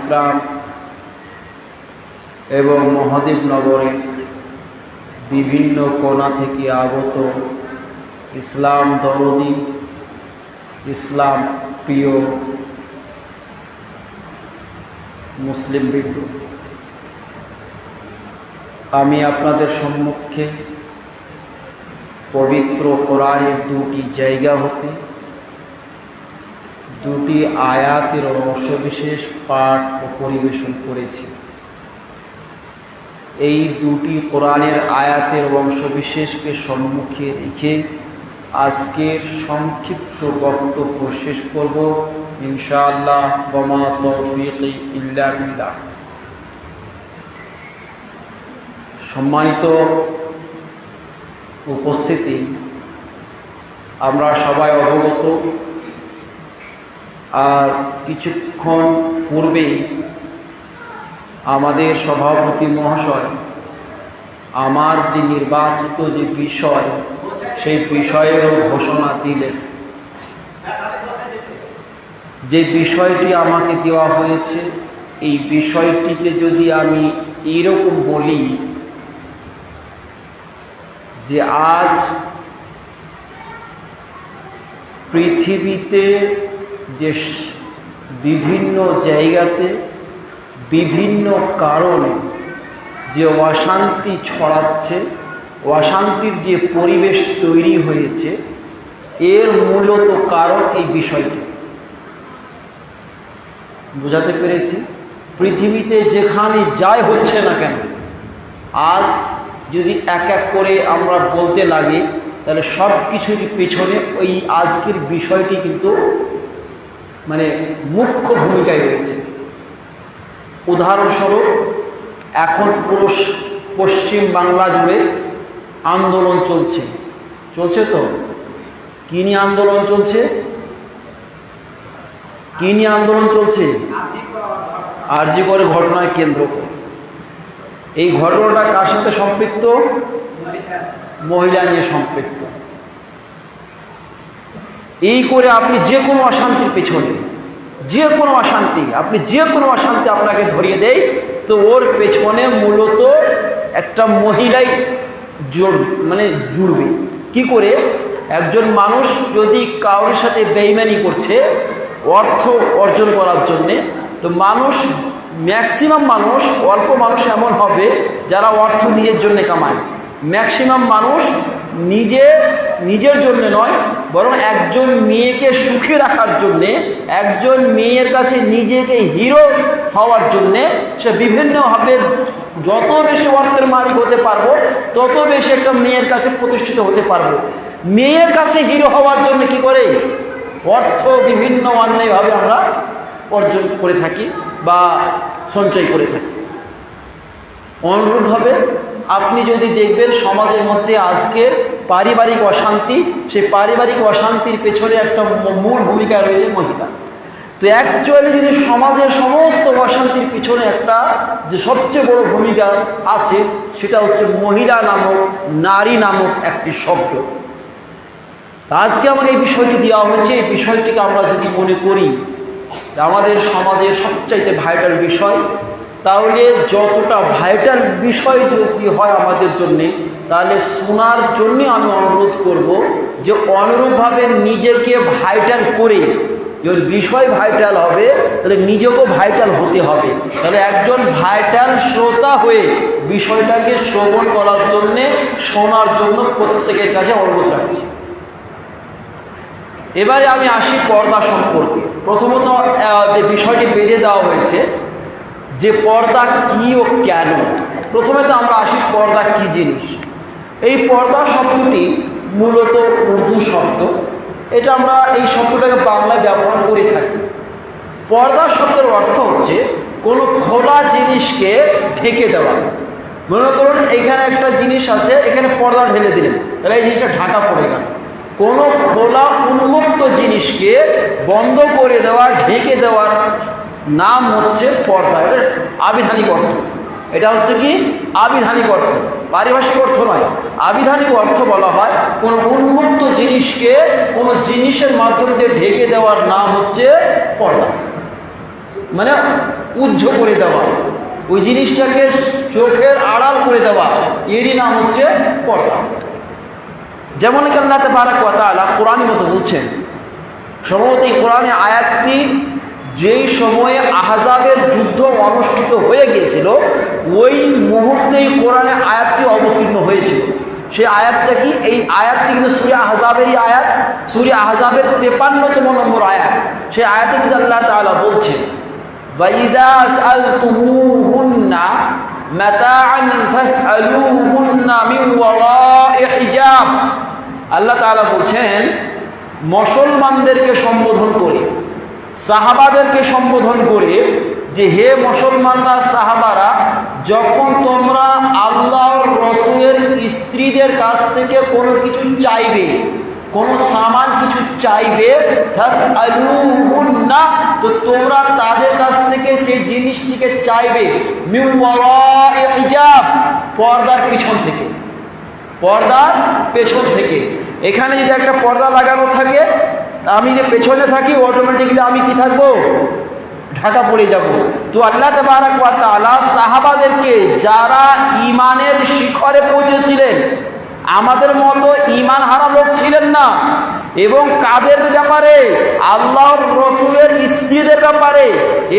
ইকরাম এবং মহাদেবনগরের বিভিন্ন কোণা থেকে আগত ইসলাম দরদি, ইসলাম প্রিয় মুসলিম বৃন্দ, আমি আপনাদের সম্মুখে পবিত্র কোরআনের দুটি জায়গা হতে দুটি আয়াতের অংশবিশেষ পাঠ ও পরিবেশন করেছি। এই দুটি কোরআনের আয়াতের অংশবিশেষকে সম্মুখে রেখে আজকের সংক্ষিপ্ত বক্তব্য শেষ করব ইনশাআল্লাহ। ওয়া মা তাওফীকি ইল্লা বিল্লাহ। সম্মানিত উপস্থিতি, আমরা সবাই অবগত, আর কিছুক্ষণ পূর্বেই আমাদের সভাপতি মহাশয় আমার যে নির্বাচিত যে বিষয়, সেই বিষয়েরও ঘোষণা দিলেন। যে বিষয়টি আমাকে দেওয়া হয়েছে, এই বিষয়টিকে যদি আমি এইরকম বলি যে আজ পৃথিবীতে যে বিভিন্ন জায়গাতে বিভিন্ন কারণে যে অশান্তি ছড়াচ্ছে, অশান্তির যে পরিবেশ তৈরি হয়েছে, এর মূলত কারণ এই বিষয়টি। বোঝাতে পেরেছি? পৃথিবীতে যেখানে যাই হচ্ছে না কেন, আজ যদি এক এক করে আমরা বলতে লাগি, তাহলে সব কিছুর পেছনে ওই আজকের বিষয়টি কিন্তু মুখ্য ভূমিকায় রয়েছে। উদাহরণস্বরূপ, এখন পুরো পশ্চিম বাংলা জুড়ে আন্দোলন চলছে তো। কি নিয়ে আন্দোলন চলছে? কি নিয়ে আন্দোলন চলছে? আরজি করে ঘটনায় কেন্দ্র করে। এই ঘটনাটা কার সাথে সম্পৃক্ত? মহিলা নিয়ে সম্পৃক্ত। এই করে আপনি যে কোনো অশান্তির পেছনে, আপনি যে কোনো অশান্তি আপনাকে ধরিয়ে দেয়, তো ওর পেছনে মূলত একটা মহিলাই জুড়বে। কি করে? একজন মানুষ যদি কারোর সাথে বেইমানি করছে অর্থ অর্জন করার জন্যে, তো ম্যাক্সিমাম মানুষ, অল্প মানুষ এমন হবে যারা অর্থ নিজের জন্য কামায়। ম্যাক্সিমাম মানুষ নিজের জন্য নয়, বরং একজন মেয়েকে সুখী রাখার জন্যে, একজন মেয়ের কাছে নিজেকে হিরো হওয়ার জন্যে সে বিভিন্নভাবে যত বেশি অর্থের মালিক হতে পারবো, তত বেশি একটা মেয়ের কাছে প্রতিষ্ঠিত হতে পারবো। মেয়ের কাছে হিরো হওয়ার জন্য কি করে? অর্থ বিভিন্ন অন্যায়ভাবে আমরা অর্জন করে থাকি বা সঞ্চয় করে থাকি। অনুরূপভাবে আপনি যদি দেখবেন সমাজের মধ্যে আজকে পারিবারিক অশান্তি, সেই পারিবারিক অশান্তির পেছনে একটা মূল ভূমিকা রয়েছে মহিলা। তো অ্যাকচুয়ালি যদি সমাজের সমস্ত অশান্তির পিছনে একটা যে সবচেয়ে বড় ভূমিকা আছে, সেটা হচ্ছে মহিলা নামক, নারী নামক একটি শব্দ। আজকে আমাকে এই বিষয়টি দেওয়া হয়েছে। এই বিষয়টিকে আমরা যদি মনে করি আমাদের সমাজের সবচাইতে ভাইটাল বিষয়, তাহলে যতটা ভাইটাল বিষয় যদি হয় আমাদের জন্যে, তাহলে শোনার জন্য আমি অনুরোধ করব যে অনুরূপভাবে নিজেকে ভাইটাল করে, যদি বিষয় ভাইটাল হবে তাহলে নিজেকেও ভাইটাল হতে হবে। তাহলে একজন ভাইটাল শ্রোতা হয়ে বিষয়টাকে শ্রবণ করার জন্যে, শোনার জন্য প্রত্যেকের কাছে অনুরোধ রাখছি। এবারে আমি আসি পর্দা সম্পর্কে। প্রথমত যে বিষয়টি বেঁধে দেওয়া হয়েছে যে পর্দা কি ও কেন, প্রথমে তো আমরা আসি পর্দা কি জিনিস। এই পর্দা শব্দটি মূলত উর্দু শব্দ। এটা আমরা এই শব্দটাকে বাংলায় ব্যবহার করে থাকি। পর্দা শব্দের অর্থ হচ্ছে কোনো খোলা জিনিসকে ঢেকে দেওয়া। মনে করুন এখানে একটা জিনিস আছে, এখানে পর্দা ঢেলে দিলেন, তাহলে এই জিনিসটা ঢাকা পড়ে গেল। কোনো খোলা উন্মুক্ত জিনিসকে বন্ধ করে দেওয়া, ঢেকে দেওয়ার নাম হচ্ছে পর্দা। এটা আবিধানিক অর্থ। এটা হচ্ছে কি? আবিধানিক অর্থ, পারিভাষিক অর্থ নয়। আবিধানিক অর্থ বলা হয় কোনো উন্মুক্ত জিনিসকে কোনো জিনিসের মাধ্যমে ঢেকে দেওয়ার নাম হচ্ছে পর্দা। মানে উজ্জ্ব করে দেওয়া, ওই জিনিসটাকে চোখের আড়াল করে দেওয়া, এরই নাম হচ্ছে পর্দা। যেমন আল্লাহ তাবারক ওয়া তাআলা কোরআনের মতো বলছেন, সম্ভবত এই কোরআনে আয়াতটি যেই সময়ে আহজাবের যুদ্ধ অনুষ্ঠিত হয়ে গিয়েছিল ওই মুহূর্তেই কোরআনে আয়াতটি অবতীর্ণ হয়েছিল। সেই আয়াতটা কি? এই আয়াতটি কিন্তু সূরা আহজাবেরই আয়াত, সূরা আহজাবের 53তম নম্বর আয়াত। সেই আয়াতে কিন্তু আল্লাহ তাআলা বলছেন, وَإِذَا سَأَلْتُمُوهُنَّ مَتَاعًا فَاسْأَلُوهُنَّ مِنْ وَرَاءِ حِجَابٍ। আল্লাহ তাআলা বলছেন, মুসলমানদেরকে সম্বোধন করে, সাহাবাদেরকে সম্বোধন করে যে হে মুসলমানরা, সাহাবারা, যখন তোমরা আল্লাহর রাসূলের স্ত্রীদের কাছ থেকে কোনো কিছু চাইবে, কোনো সামান কিছু চাইবে, ফাসআলুহুন্না, তো তোমরা তাদের কাছ থেকে সেই জিনিসটিকে চাইবে মিন ওয়ারা'i হিজাব, পর্দার পিছন থেকে, পর্দার পেছন থেকে। এখানে যদি একটা পর্দা লাগানো থাকে, আমি যে পেছনে থাকি, অটোমেটিকলি আমি কি থাকবো? ঢাকা পড়ে যাব। তো আল্লাহ তাবারক ওয়া তাআলা সাহাবাদেরকে, যারা ঈমানের শিখরে পৌঁছেছিলেন, আমাদের মতো ঈমান হারা লোক ছিলেন না, এবং কাদের ব্যাপারে? আল্লাহর রাসূলের স্ত্রীদের ব্যাপারে।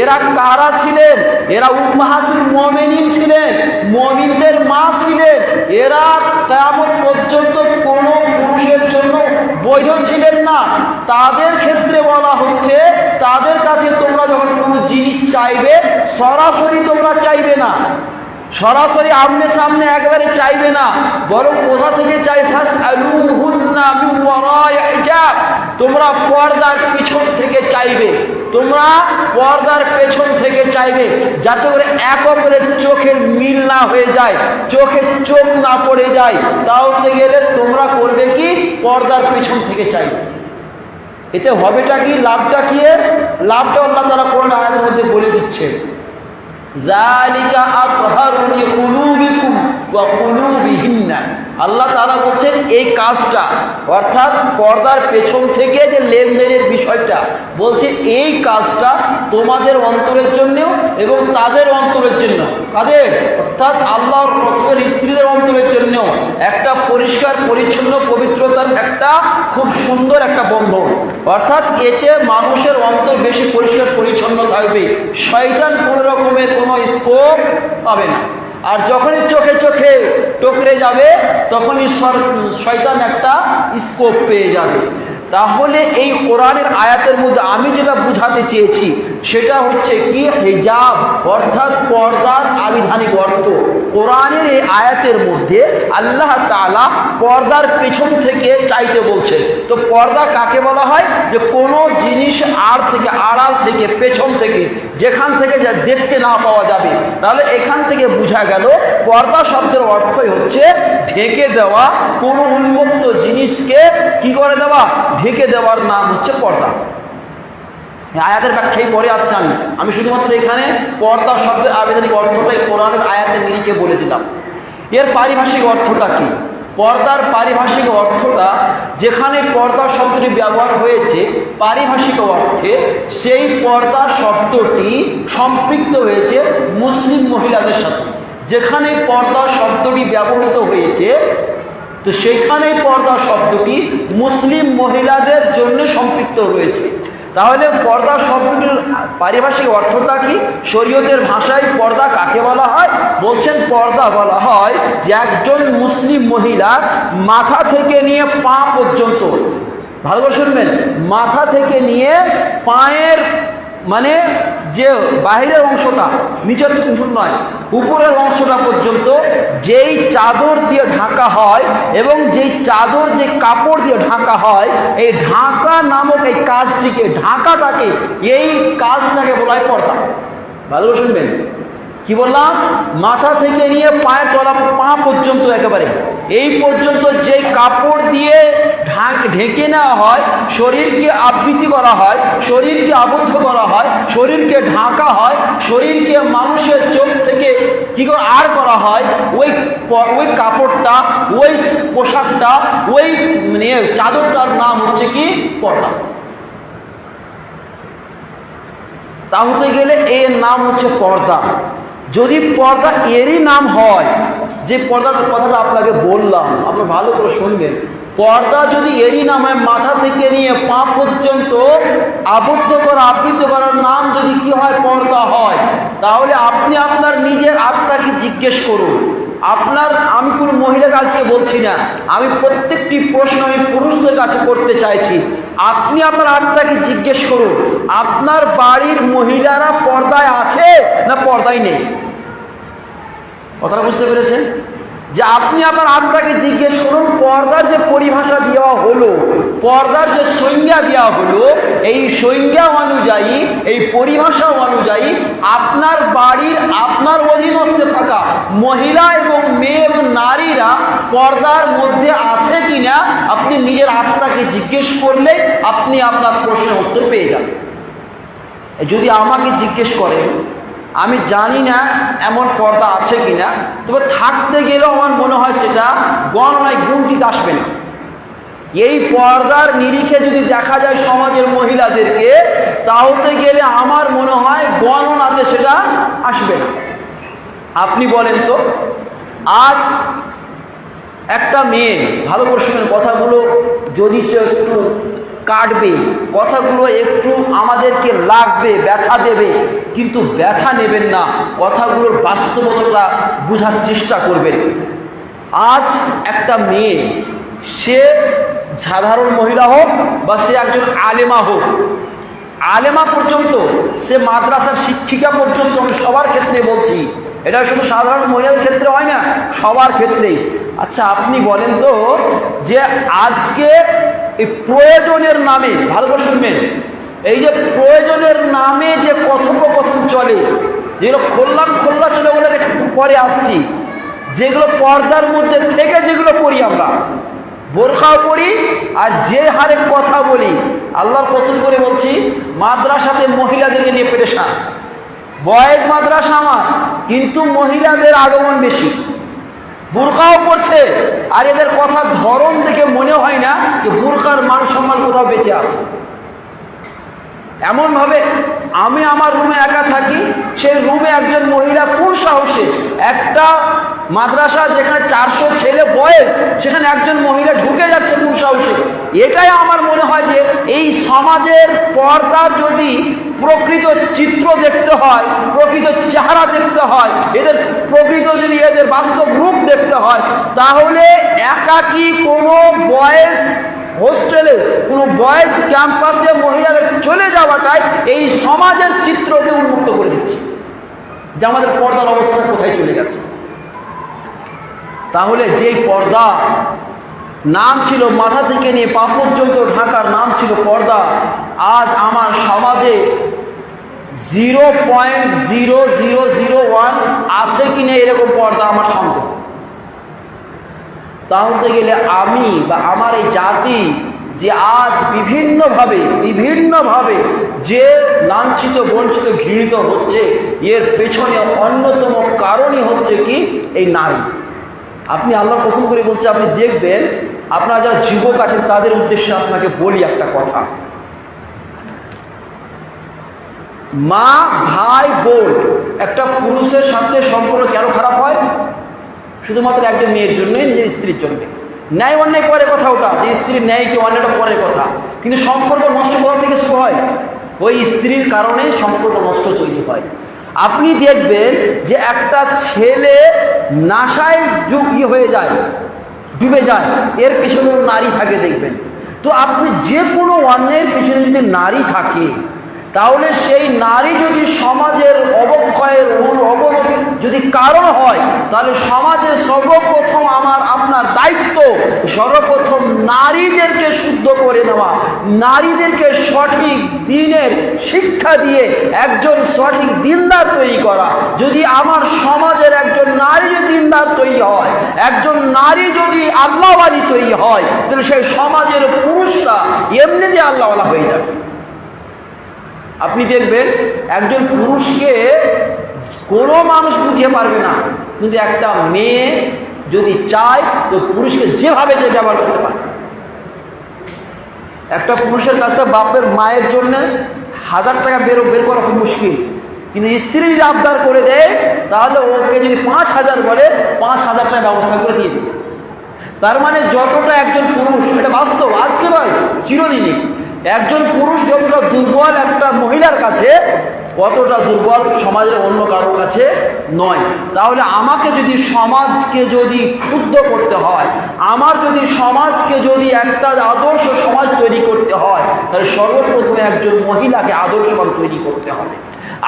এরা কারা ছিলেন? এরা উম্মাহাতুল মুমিনিন ছিলেন, মুমিনদের মা ছিলেন। এরা কিয়ামত পর্যন্ত কোনো পুরুষের জন্য বৈধ ছিলেন না। তাদের ক্ষেত্রে বলা হচ্ছে, তাদের কাছে তোমরা যখন কোনো জিনিস চাইবে, সরাসরি তোমরা চাইবে না, সরাসরি আমনে সামনে একবারে চাইবে না, বরং কোথা থেকে চাই? ফাসআলুহুন্না মিন ওয়ারা'i হিজাব, তোমরা পর্দার পিছন থেকে চাইবে, তোমরা পর্দার পেছন থেকে চাইবে, যাতে করে এক অপরের চোখের মিল না হয়ে যায়, চোখে চোখ না পড়ে যায়। তাহলে গেলে তোমরা করবে কি? পর্দার পেছন থেকে চাইবে। এতে হবেটা কি? লাভটা কি? এর লাভটা আল্লাহ তাআলা কোরআন আয়াতের মধ্যে বলে দিচ্ছেন, যালিকা আতহারু লিকুলুবিকুম ওয়া কুলুবিহিন্না। আল্লাহ তাআলা বলছেন এই কাজটা, অর্থাৎ পর্দার পেছন থেকে যে লেনদেনের বিষয়টা, বলছে এই কাজটা তোমাদের অন্তরের জন্যও এবং তাদের অন্তরের জন্য। কাদের? অর্থাৎ আল্লাহর রাসূলের স্ত্রীদের অন্তরের জন্যও একটা পরিষ্কার পরিচ্ছন্ন পবিত্রতার একটা খুব সুন্দর একটা বন্ধন। অর্থাৎ এতে মানুষের অন্তর বেশি পরিষ্কার পরিচ্ছন্ন থাকবে, শয়তান কোনো রকমের কোনো স্কোপ পাবে না। আর যখনই চোখে চোখে টকরে যাবে, তখনই শয়তান একটা স্কোপ পেয়ে যাবে। তাহলে এই কোরআনের আয়াতের মধ্যে আমি যেটা বুঝাতে চেয়েছি সেটা হচ্ছে কি? হিজাব, অর্থাৎ পর্দার আবিধানিক অর্থ। কোরআনের এই আয়াতের মধ্যে আল্লাহ তাআলা পর্দার পেছন থেকে চাইতে বলছেন। তো পর্দা কাকে বলা হয়? যে কোনো জিনিস আর থেকে, আড়াল থেকে, পেছন থেকে, যেখান থেকে যা দেখতে না পাওয়া যাবে। তাহলে এখান থেকে বোঝা গেল পর্দা শব্দের অর্থই হচ্ছে ঢেকে দেওয়া, কোনো উন্মুক্ত জিনিসকে কি করে দেওয়া? ঢেকে দেওয়ার নাম হচ্ছে পর্দা। আয়াতের ব্যাখ্যায় পরে আসছে, আমি শুধুমাত্র এখানে পর্দা শব্দের আবিধানিক অর্থটাই কোরআনের আয়াতের নিরিখে বলে দিলাম। এর পারিভাষিক অর্থটা কি? পর্দার পারিভাষিক অর্থটা, যেখানে পর্দা শব্দটি ব্যবহার হয়েছে পারিভাষিক অর্থে, সেই পর্দা শব্দটি সম্পৃক্ত হয়েছে মুসলিম মহিলাদের সাথে। যেখানে পর্দা শব্দটি ব্যবহৃত হয়েছে, তো সেখানে পর্দা শব্দটি মুসলিম মহিলাদের জন্য সম্পৃক্ত রয়েছে। তাহলে পর্দা শব্দটির পারিভাষিক অর্থটা কি? শরীয়তের ভাষায় পর্দা কাকে বলা হয়? বলছেন পর্দা বলা হয় যে একজন মুসলিম মহিলা মাথা থেকে নিয়ে পা পর্যন্ত, ভালো করে শুনবেন, মাথা থেকে নিয়ে পায়ের মানে যে বাহিরের অংশটা, নিচের অংশ নয়, উপরের অংশটা পর্যন্ত যেই চাদর দিয়ে ঢাকা হয় এবং যেই চাদর, যে কাপড় দিয়ে ঢাকা হয়, এই ঢাকা নামক এই কাজটিকে, ঢাকাটাকে, এই কাজটাকে বলা হয় পর্দা। ভালো শুনবেন, কি বললাম? মাথা থেকে নিয়ে পায়ের তলা, পা পর্যন্ত, একেবারে এই পর্যন্ত যে কাপড় দিয়ে ঢেকে নেওয়া হয়, শরীরকে আবৃত্তি করা হয়, শরীরকে আবদ্ধ করা হয়, শরীরকে ঢাকা হয়, শরীরকে মানুষের চোখ থেকে কি করে আর করা হয়, ওই কাপড়টা, ওই পোশাকটা, ওই মানে চাদরটার নাম হচ্ছে কি? পর্দা। তা হতে গেলে এর নাম হচ্ছে পর্দা। যদি পর্দা এরই নাম হয়, যে পর্দার কথাটা আপনাকে বললাম, আপনি ভালো করে শুনবেন, পর্দা যদি এরই নাম হয়, মাথা থেকে নিয়ে পা পর্যন্ত আবদ্ধ করা, আবৃত করার নাম যদি কি হয়, পর্দা হয়, তাহলে আপনি আপনার নিজের আত্মাকে জিজ্ঞেস করুন। আমি কোনো মহিলার কাছে বলছি না, আমি প্রত্যেকটি প্রশ্ন আমি পুরুষদের কাছে করতে চাইছি। আপনি আপনার আত্মাকে জিজ্ঞেস করুন, আপনার বাড়ির মহিলারা পর্দায় আছে না পর্দায় নেই? কথাটা বুঝতে পেরেছেন? যে আপনি আপনার আত্মাকে জিজ্ঞেস করুন, পর্দার যে পরিভাষা দেওয়া হলো, পর্দার যে সংজ্ঞা দেওয়া হলো, এই সংজ্ঞা অনুযায়ী, এই পরিভাষা অনুযায়ী আপনার বাড়ির, আপনার অধীনস্থে থাকা মহিলা এবং মেয়ে এবং নারীরা পর্দার মধ্যে আছে কিনা আপনি নিজের আত্মাকে জিজ্ঞেস করলে আপনি আপনার প্রশ্নের উত্তর পেয়ে যাবেন। যদি আমাকে জিজ্ঞেস করেন, আমি জানি না এমন পর্দা আছে কিনা, তবে থাকতে গেলেও আমার মনে হয় সেটা গণনায় গুনতিতে আসবে না। এই পর্দার নিরিখে যদি দেখা যায় সমাজের মহিলাদেরকে, তাহলে গেলে আমার মনে হয় গণনাতে সেটা আসবে না। আপনি বলেন তো, আজ একটা মেয়ে, ভালো করে শুনেন কথাগুলো, যদি একটু কাটবে, কথাগুলো একটু আমাদেরকে লাগবে, ব্যথা দেবে, কিন্তু ব্যথা নেবেন না, কথাগুলোর বাস্তবতা বোঝার চেষ্টা করবেন। আজ একটা মেয়ে, সে সাধারণ মহিলা হোক বা সে একজন আলেমা হোক, আলেমা পর্যন্ত, সে মাদ্রাসার শিক্ষিকা পর্যন্ত, আমি সবার ক্ষেত্রে বলছি, এটা শুধু সাধারণ মহিলাদের ক্ষেত্রে হয় না, সবার ক্ষেত্রেই। আচ্ছা আপনি বলেন তো, যে আজকে এই প্রয়োজনের নামে, ভালো করে শুনবেন, এই যে প্রয়োজনের নামে যে কথোপকথন চলে, যেগুলো খোল্লা চলে বলে পরে আসছি, যেগুলো পর্দার মধ্যে থেকে যেগুলো করি, আমরা বোরখাও পড়ি, আর যে হারে কথা বলি, আল্লাহর কসম করে বলছি, মাদ্রাসাতে মহিলাদেরকে নিয়ে পেরেশান। বয়েজ মাদ্রাসা আমার, কিন্তু মহিলাদের আগমন বেশি, বোরখাও পড়ছে, আর এদের কথা ধরন দেখে মনে হয় না যে বোরখার মান সম্মান কোথাও বেঁচে আছে। এমন ভাবে, আমি আমার রুমে একা থাকি, সেই রুমে একজন মহিলা কোন সাহসে, একটা মাদ্রাসা যেখানে 400 ছেলে বয়েস, সেখানে একজন মহিলা ঢুকে যাচ্ছে কোন সাহসে? এটাই আমার মনে হয় যে এই সমাজের পর্দার যদি প্রকৃত চিত্র দেখতে হয়, প্রকৃত চেহারা দেখতে হয়, এদের প্রকৃত যদি এদের বাস্তব রূপ দেখতে হয়, তাহলে একাকী কোনো বয়েস হোস্টেলে, কোনো বয়েজ ক্যাম্পাসে মহিলাদের চলে যাওয়াটাই এই সমাজের চিত্রকে উন্মুক্ত করে দিচ্ছে, যে আমাদের পর্দার অবস্থা কোথায় চলে গেছে। তাহলে যেই পর্দা নাম ছিল মাথা থেকে নিয়ে পা পর্যন্ত ঢাকার নাম ছিল পর্দা, আজ আমার সমাজে 0.0001 আছে কিনা এরকম পর্দা আমার সন্দেহ। তাহলে গেলে আমি বা আমার এই জাতি যে আজ বিভিন্নভাবে যে লাঞ্ছিত, বঞ্চিত, ঘৃণিত হচ্ছে, এর পেছনে অন্যতম কারণই হচ্ছে কি, এই নারী। আপনি আল্লাহর কসম করে বলছে, আপনি দেখবেন, আপনারা যারা যুবক আছেন তাদের উদ্দেশ্যে আপনাকে বলি একটা কথা, মা, ভাই, বোন, একটা পুরুষের সাথে সম্পর্ক কেন খারাপ হয়? শুধুমাত্র একজন মেয়ের জন্যই, নিজের স্ত্রীর জন্য। ন্যায় অন্যায় পরের কথা, ওটা যে স্ত্রীর ন্যায় কি অন্যায়টা পরের কথা, কিন্তু সম্পর্ক নষ্ট করা থেকে শুরু হয়, ওই স্ত্রীর কারণে সম্পর্ক নষ্ট তৈরি হয়। আপনি দেখবেন যে একটা ছেলে নেশায় হয়ে যায়, ডুবে যায়, এর পেছনে নারী থাকে দেখবেন। তো আপনি যে কোনো অন্যায়ের পেছনে যদি নারী থাকে, তাহলে সেই নারী যদি সমাজের অবক্ষয়ের অবনতি যদি কারণ হয়, তাহলে সমাজে সর্বপ্রথম আপনার দায়িত্ব, সর্বপ্রথম নারীদেরকে শুদ্ধ করে নেওয়া, নারীদেরকে সঠিক দিনের শিক্ষা দিয়ে একজন সঠিক দিনদার তৈরি করা। যদি আমার সমাজের একজন নারী যদি দিনদার তৈরি হয়, একজন নারী যদি আল্লাহওয়ালি তৈরি হয়, তাহলে সেই সমাজের পুরুষরা এমনিতে আল্লাহওয়ালা হয়ে যাবে। আপনি দেখবেন একজন পুরুষকে কোনো মানুষ বুঝতে পারবে না, কিন্তু একটা মেয়ে যদি চায় তো পুরুষকে যেভাবে যে ব্যবহার করতে পারে। একটা পুরুষের কাছে বাপের মায়ের জন্য 1000 টাকা বের করা খুব মুশকিল, কিন্তু স্ত্রী যদি আবদার করে দেয় তাহলে ওকে যদি 5000 বলে 5000 টাকা ব্যবস্থা করে দিয়ে দেবে। তার মানে যতটা একজন পুরুষ, এটা বাস্তব, আজকে নয় চিরদিনই, একজন পুরুষ যতটা দুর্বল একটা মহিলার কাছে অতটা দুর্বল সমাজের অন্য কারোর কাছে নয়। তাহলে আমাকে যদি সমাজকে যদি শুদ্ধ করতে হয়, আমার যদি সমাজকে যদি একটা আদর্শ সমাজ তৈরি করতে হয়, তাহলে সর্বপ্রথমে একজন মহিলাকে আদর্শবান তৈরি করতে হবে।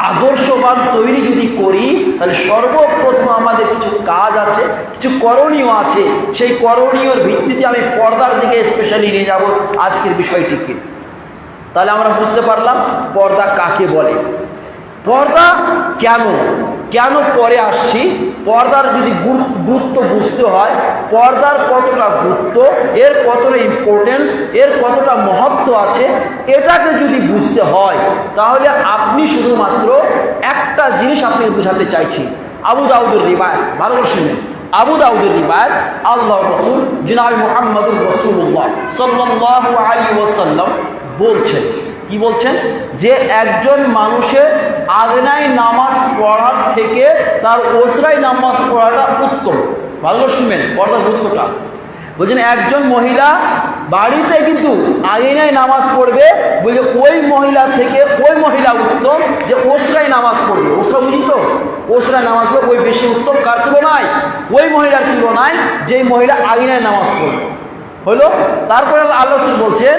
আদর্শবান তৈরি যদি করি তাহলে সর্বপ্রথম আমাদের কিছু কাজ আছে, কিছু করণীয় আছে। সেই করণীয়র ভিত্তিতে আমি পর্দার দিকে স্পেশালি নিয়ে যাব আজকের বিষয়টিকে। তাহলে আমরা বুঝতে পারলাম পর্দা কাকে বলে, পর্দা কেন কেন পরে আসছি, পর্দার যদি গুরুত্ব বুঝতে হয়, পর্দার কতটা গুরুত্ব, এর কতটা ইম্পর্টেন্স, এর কতটা মহত্ব আছে, এটাকে যদি বুঝতে হয় তাহলে আপনি শুধুমাত্র একটা জিনিস আপনি বোঝাতে চাইছি। আবু দাউদের রিওয়ায়াত, ভালো করে শুনবেন, আবু দাউদের রিওয়ায়াত, আল্লাহর রাসূল জনাব মুহাম্মদুর রাসূলুল্লাহ সাল্লাল্লাহু আলাইহি ওয়াসাল্লাম বলছেন, কি বলছেন, যে একজন মানুষের আগনায় নামাজ পড়ার থেকে তার ওসরায় নামাজ পড়াটা উত্তম। ভালো শুনবেন পর্দার গুরুত্বটা। বলছেন একজন মহিলা বাড়িতে কিন্তু আগনায় নামাজ পড়বে, বলছে ওই মহিলা থেকে ওই মহিলা উত্তম যে ওসরায় নামাজ পড়বে। ওসরা বুঝি তো, ওসরায় নামাজ পড়বে ওই বেশি উত্তম কার তুলনায়, ওই মহিলার তুলনায় যেই মহিলা আগনায় নামাজ পড়বে। হলো, তারপরে আল্লাহ রাসূল বলছেন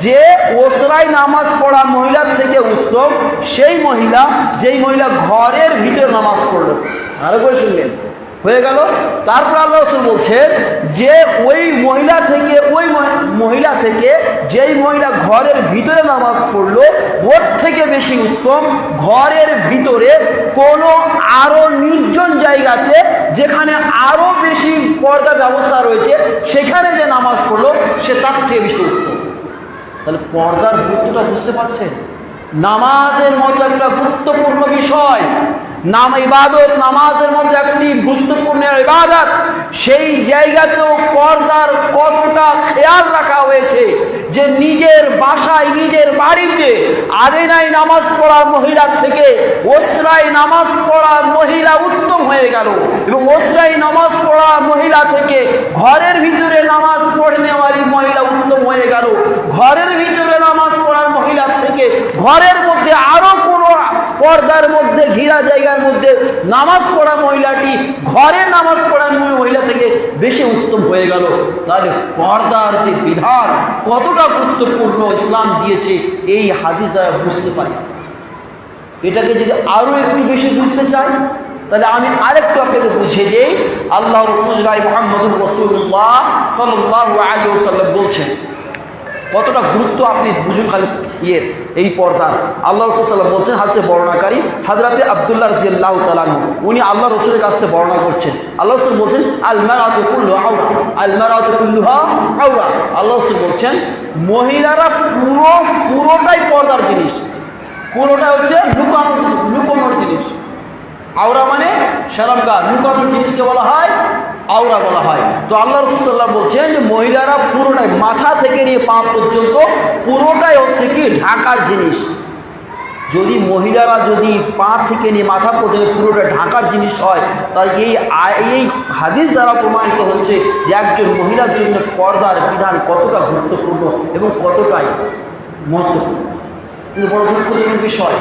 যে ওসরায় নামাজ পড়া মহিলার থেকে উত্তম সেই মহিলা যেই মহিলা ঘরের ভিতরে নামাজ পড়লো। আরো করে শুনলেন, হয়ে গেল। তারপর আল্লাহ রাসূল বলছেন যে ওই মহিলা থেকে যেই মহিলা ঘরের ভিতরে নামাজ পড়লো ওর থেকে বেশি উত্তম ঘরের ভিতরে কোনো আরো নির্জন জায়গাতে যেখানে আরো বেশি পর্দা ব্যবস্থা রয়েছে সেখানে যে নামাজ পড়লো সে তার থেকে বেশি উত্তম। তাহলে পর্দার গুরুত্বটা বুঝতে পারছেন? নামাজের মতো একটা গুরুত্বপূর্ণ বিষয়, ইবাদত, নামাজের মধ্যে একটি গুরুত্বপূর্ণ ইবাদত, সেই জায়গাতেও পর্দার কতটা খেয়াল রাখা হয়েছে যে নিজের বাসায় নিজের বাড়িতে আগনায় নামাজ পড়া মহিলা থেকে ওসরায় নামাজ পড়া মহিলা উত্তম হয়ে গেল, এবং ওসরায় নামাজ পড়া মহিলা থেকে ঘরের ভিতরে নামাজ পড়ে নেওয়ারই মহিলা উত্তম হয়ে গেল, ঘরের ভিতরে নামাজ পড়ার মহিলা থেকে ঘরের মধ্যে আরো কোনো পর্দার মধ্যে ঘিরা জায়গার মধ্যে নামাজ পড়া মহিলাটি ঘরে নামাজ পড়া মহিলা থেকে বেশি উত্তম হয়ে গেল। তাহলে পর্দার যে বিধান কতটা গুরুত্বপূর্ণ ইসলাম দিয়েছে এই হাদিস দ্বারা বুঝতে পারি। এটাকে যদি আরো একটু বেশি বুঝতে চাই তাহলে আমি আরেকটু আপনাকে বুঝিয়ে দিই। আল্লাহ রাসূলুল্লাহ মুহাম্মদুর রাসূলুল্লাহ সাল্লাল্লাহু আলাইহি ওয়াসাল্লাম বলছেন, কতটা গুরুত্ব আপনি বুঝুন খালি এই পর্দার। আল্লাহ রাসূল সাল্লাল্লাহু আলাইহি ওয়াসাল্লাম বলছেন, হাদিসে বর্ণনাকারী হযরতে আব্দুল্লাহ রাদিয়াল্লাহু তাআলা আনহু, উনি আল্লাহ রাসূলের কাছ থেকে বর্ণনা করছেন। আল্লাহ রাসূল বলছেন আল মারাতু কুল্লুহা আওরা, আল মারাতু কুল্লুহা আওরা। আল্লাহ রাসূল বলছেন মহিলারা পুরোটাই পর্দার জিনিস, পুরোটা হচ্ছে লুকানোর জিনিস। আওরা মানে শরমগাহ, লুকানোর জিনিসকে বলা হয় আওরা বলা হয়। তো আল্লাহ রাসূল সাল্লাল্লাহু আলাইহি ওয়াসাল্লাম বলছেন যে মহিলারা পুরোটাই মাথা থেকে নিয়ে পা পর্যন্ত পুরোটাই হচ্ছে কি ঢাকার জিনিস। যদি মহিলারা যদি পা থেকে নিয়ে মাথা পর্যন্ত পুরোটা ঢাকার জিনিস হয় তাহলে এই হাদিস দ্বারা প্রমাণিত হচ্ছে যে একজন মহিলার জন্য পর্দার বিধান কতটা গুরুত্বপূর্ণ এবং কতটাই মহত্বপূর্ণ। কিন্তু বড় দুঃখজনক বিষয়,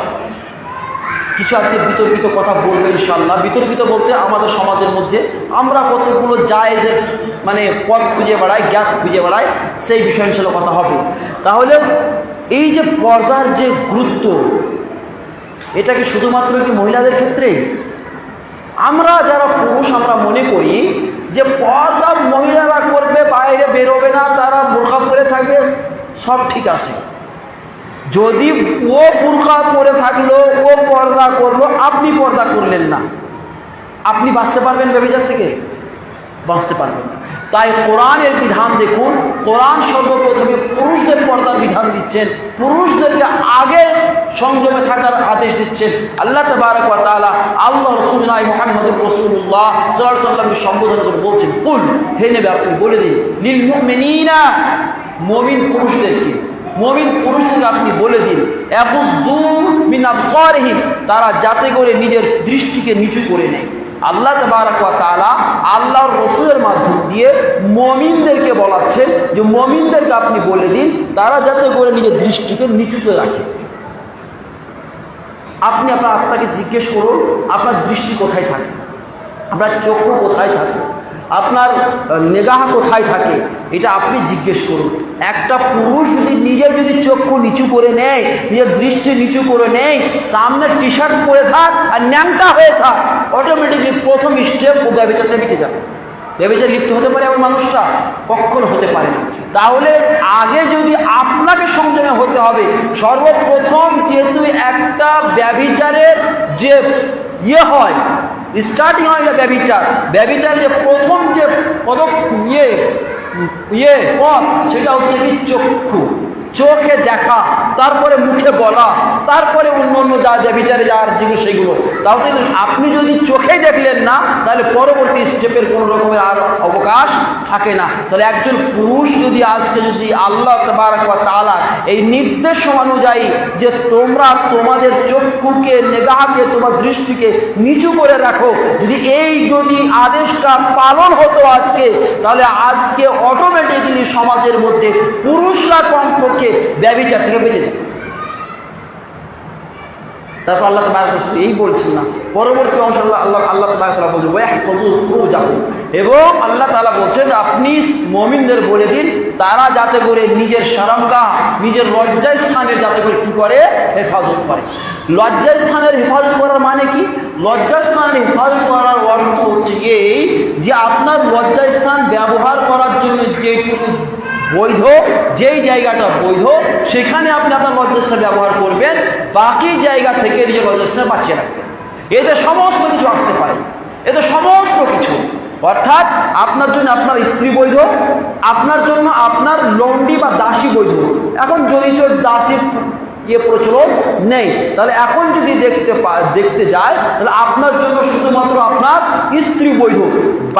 কিছু আজকে বিতর্কিত কথা বলবো ইনশাআল্লাহ। বিতর্কিত বলতে আমাদের সমাজের মধ্যে আমরা কতগুলো জায়েজের মানে পথ খুঁজে বেড়াই, গ্যাপ খুঁজে বেড়াই, সেই বিষয় ইনশাআল্লাহ কথা হবে। তাহলে এই যে পর্দার যে গুরুত্ব, এটা কি শুধুমাত্র কি মহিলাদের ক্ষেত্রেই? আমরা যারা পুরুষ আমরা মনে করি যে পর্দা মহিলারা করবে, বাইরে বেরোবে না, তারা বোরকা পরে থাকবে, সব ঠিক আছে। যদি ও বুরকা পরে থাকলো, ও পর্দা করলো, আপনি পর্দা করলেন না, আপনি বাঁচতে পারবেন ব্যভিচার থেকে? বাঁচতে পারবেন না। তাই কোরআনের বিধান দেখুন, কোরআন সর্বপ্রথমে পুরুষদের পর্দার বিধান দিচ্ছেন, পুরুষদেরকে আগে সংযমে থাকার আদেশ দিচ্ছেন। আল্লাহ তাবারক ওয়া তাআলা আল্লাহ রাসূলুল্লাহ মুহাম্মদুর রাসূলুল্লাহ সাল্লাল্লাহু আলাইহি ওয়াসাল্লামকে সম্বোধন করে বলছেন, কুল, হে নবী আপনি বলে দিন, লিল মুমিনিনা, মুমিন পুরুষদেরকে, মুমিন পুরুষদেরকে আপনি বলে দিন ইয়াগুদ্দু মিন আবসারিহিম, তারা যাতে করে নিজের দৃষ্টিকে নিচু করে নেয়। আল্লাহ তাবারক ওয়া তাআলা আল্লাহর রাসূলের মাধ্যম দিয়ে মুমিনদেরকে বলাচ্ছেন যে মুমিনদেরকে আপনি বলে দিন তারা যাতে করে নিজের দৃষ্টিকে নিচুতে রাখে। আপনি আপনার আত্মাকে জিজ্ঞেস করুন, আপনার দৃষ্টি কোথায় থাকে, আপনার চক্ষু কোথায় থাকে, আপনার নিগাহ কোথায় থাকে, এটা আপনি জিজ্ঞেস করুন। একটা পুরুষ যদি চক্ষু নিচু করে নেয়, নিজের দৃষ্টি নিচু করে নেয়, সামনে টি শার্ট পরে থাক আর ন্যাংটা হয়ে থাক, অটোমেটিকলি প্রথম স্টেপ ও ব্যভিচারটা বেঁচে যাবে। ব্যভিচার লিপ্ত হতে পারে এমন মানুষটা? কখনো হতে পারে না। তাহলে আগে যদি আপনাকে সংযমে হতে হবে, সর্বপ্রথম যেহেতু একটা ব্যভিচারের যে হয় স্টার্টিং হয় না, ব্যভিচার যে প্রথম যে পদক পথ সেটা হচ্ছে কি চক্ষু, চোখে দেখা, তারপরে মুখে বলা, তারপরে অন্য অন্য যা ব্যভিচারে যাওয়ার জিনিস সেগুলো। তাহলে আপনি যদি চোখেই দেখলেন না তাহলে পরবর্তী স্টেপের কোনো রকমের আর অবকাশ থাকে না। তাহলে একজন পুরুষ যদি আজকে যদি আল্লাহ তাবারক ওয়া তাআলা এই নির্দেশ অনুযায়ী যে তোমরা তোমাদের চক্ষুকে নিগাহকে তোমার দৃষ্টিকে নিচু করে রাখো, যদি আদেশটা পালন হতো আজকে, তাহলে আজকে অটোমেটিক্যালি সমাজের মধ্যে পুরুষরা কমপক্ষে ব্যভিচার থেকে বেঁচে যায়। তারপর আল্লাহ তাবারক এই বলছেন না, পরবর্তী অংশ আল্লাহ তাবারক বলছেন ওয়াহফাযু ফুরুজাকুম, এবং আল্লাহ তাআলা বলছেন আপনি মুমিনদের বলে দিন তারা যাতে করে নিজের শরমগাহ, নিজের লজ্জাস্থানের যাতে করে কি করে, হেফাজত করে। লজ্জাস্থানের হেফাজত করার মানে কি? লজ্জাস্থানের হেফাজত করার অর্থ হচ্ছে এই যে আপনার লজ্জাস্থান ব্যবহার করার জন্য যেটুকু বৈধ, যেই জায়গাটা বৈধ সেখানে আপনি আপনার লজ্জাস্থান ব্যবহার করবেন, বাকি জায়গা থেকে নিজের লজ্জাস্থান বাঁচিয়ে রাখবেন। এতে সমস্ত কিছু আসতে পারে, এতে সমস্ত কিছু, অর্থাৎ আপনার জন্য আপনার স্ত্রী বৈধ, আপনার জন্য আপনার লন্ডি বা দাসী বৈধ। এখন যদি দাসী প্রচলন নেই, তাহলে এখন যদি দেখতে যায় তাহলে আপনার জন্য শুধুমাত্র আপনার স্ত্রী বৈধ,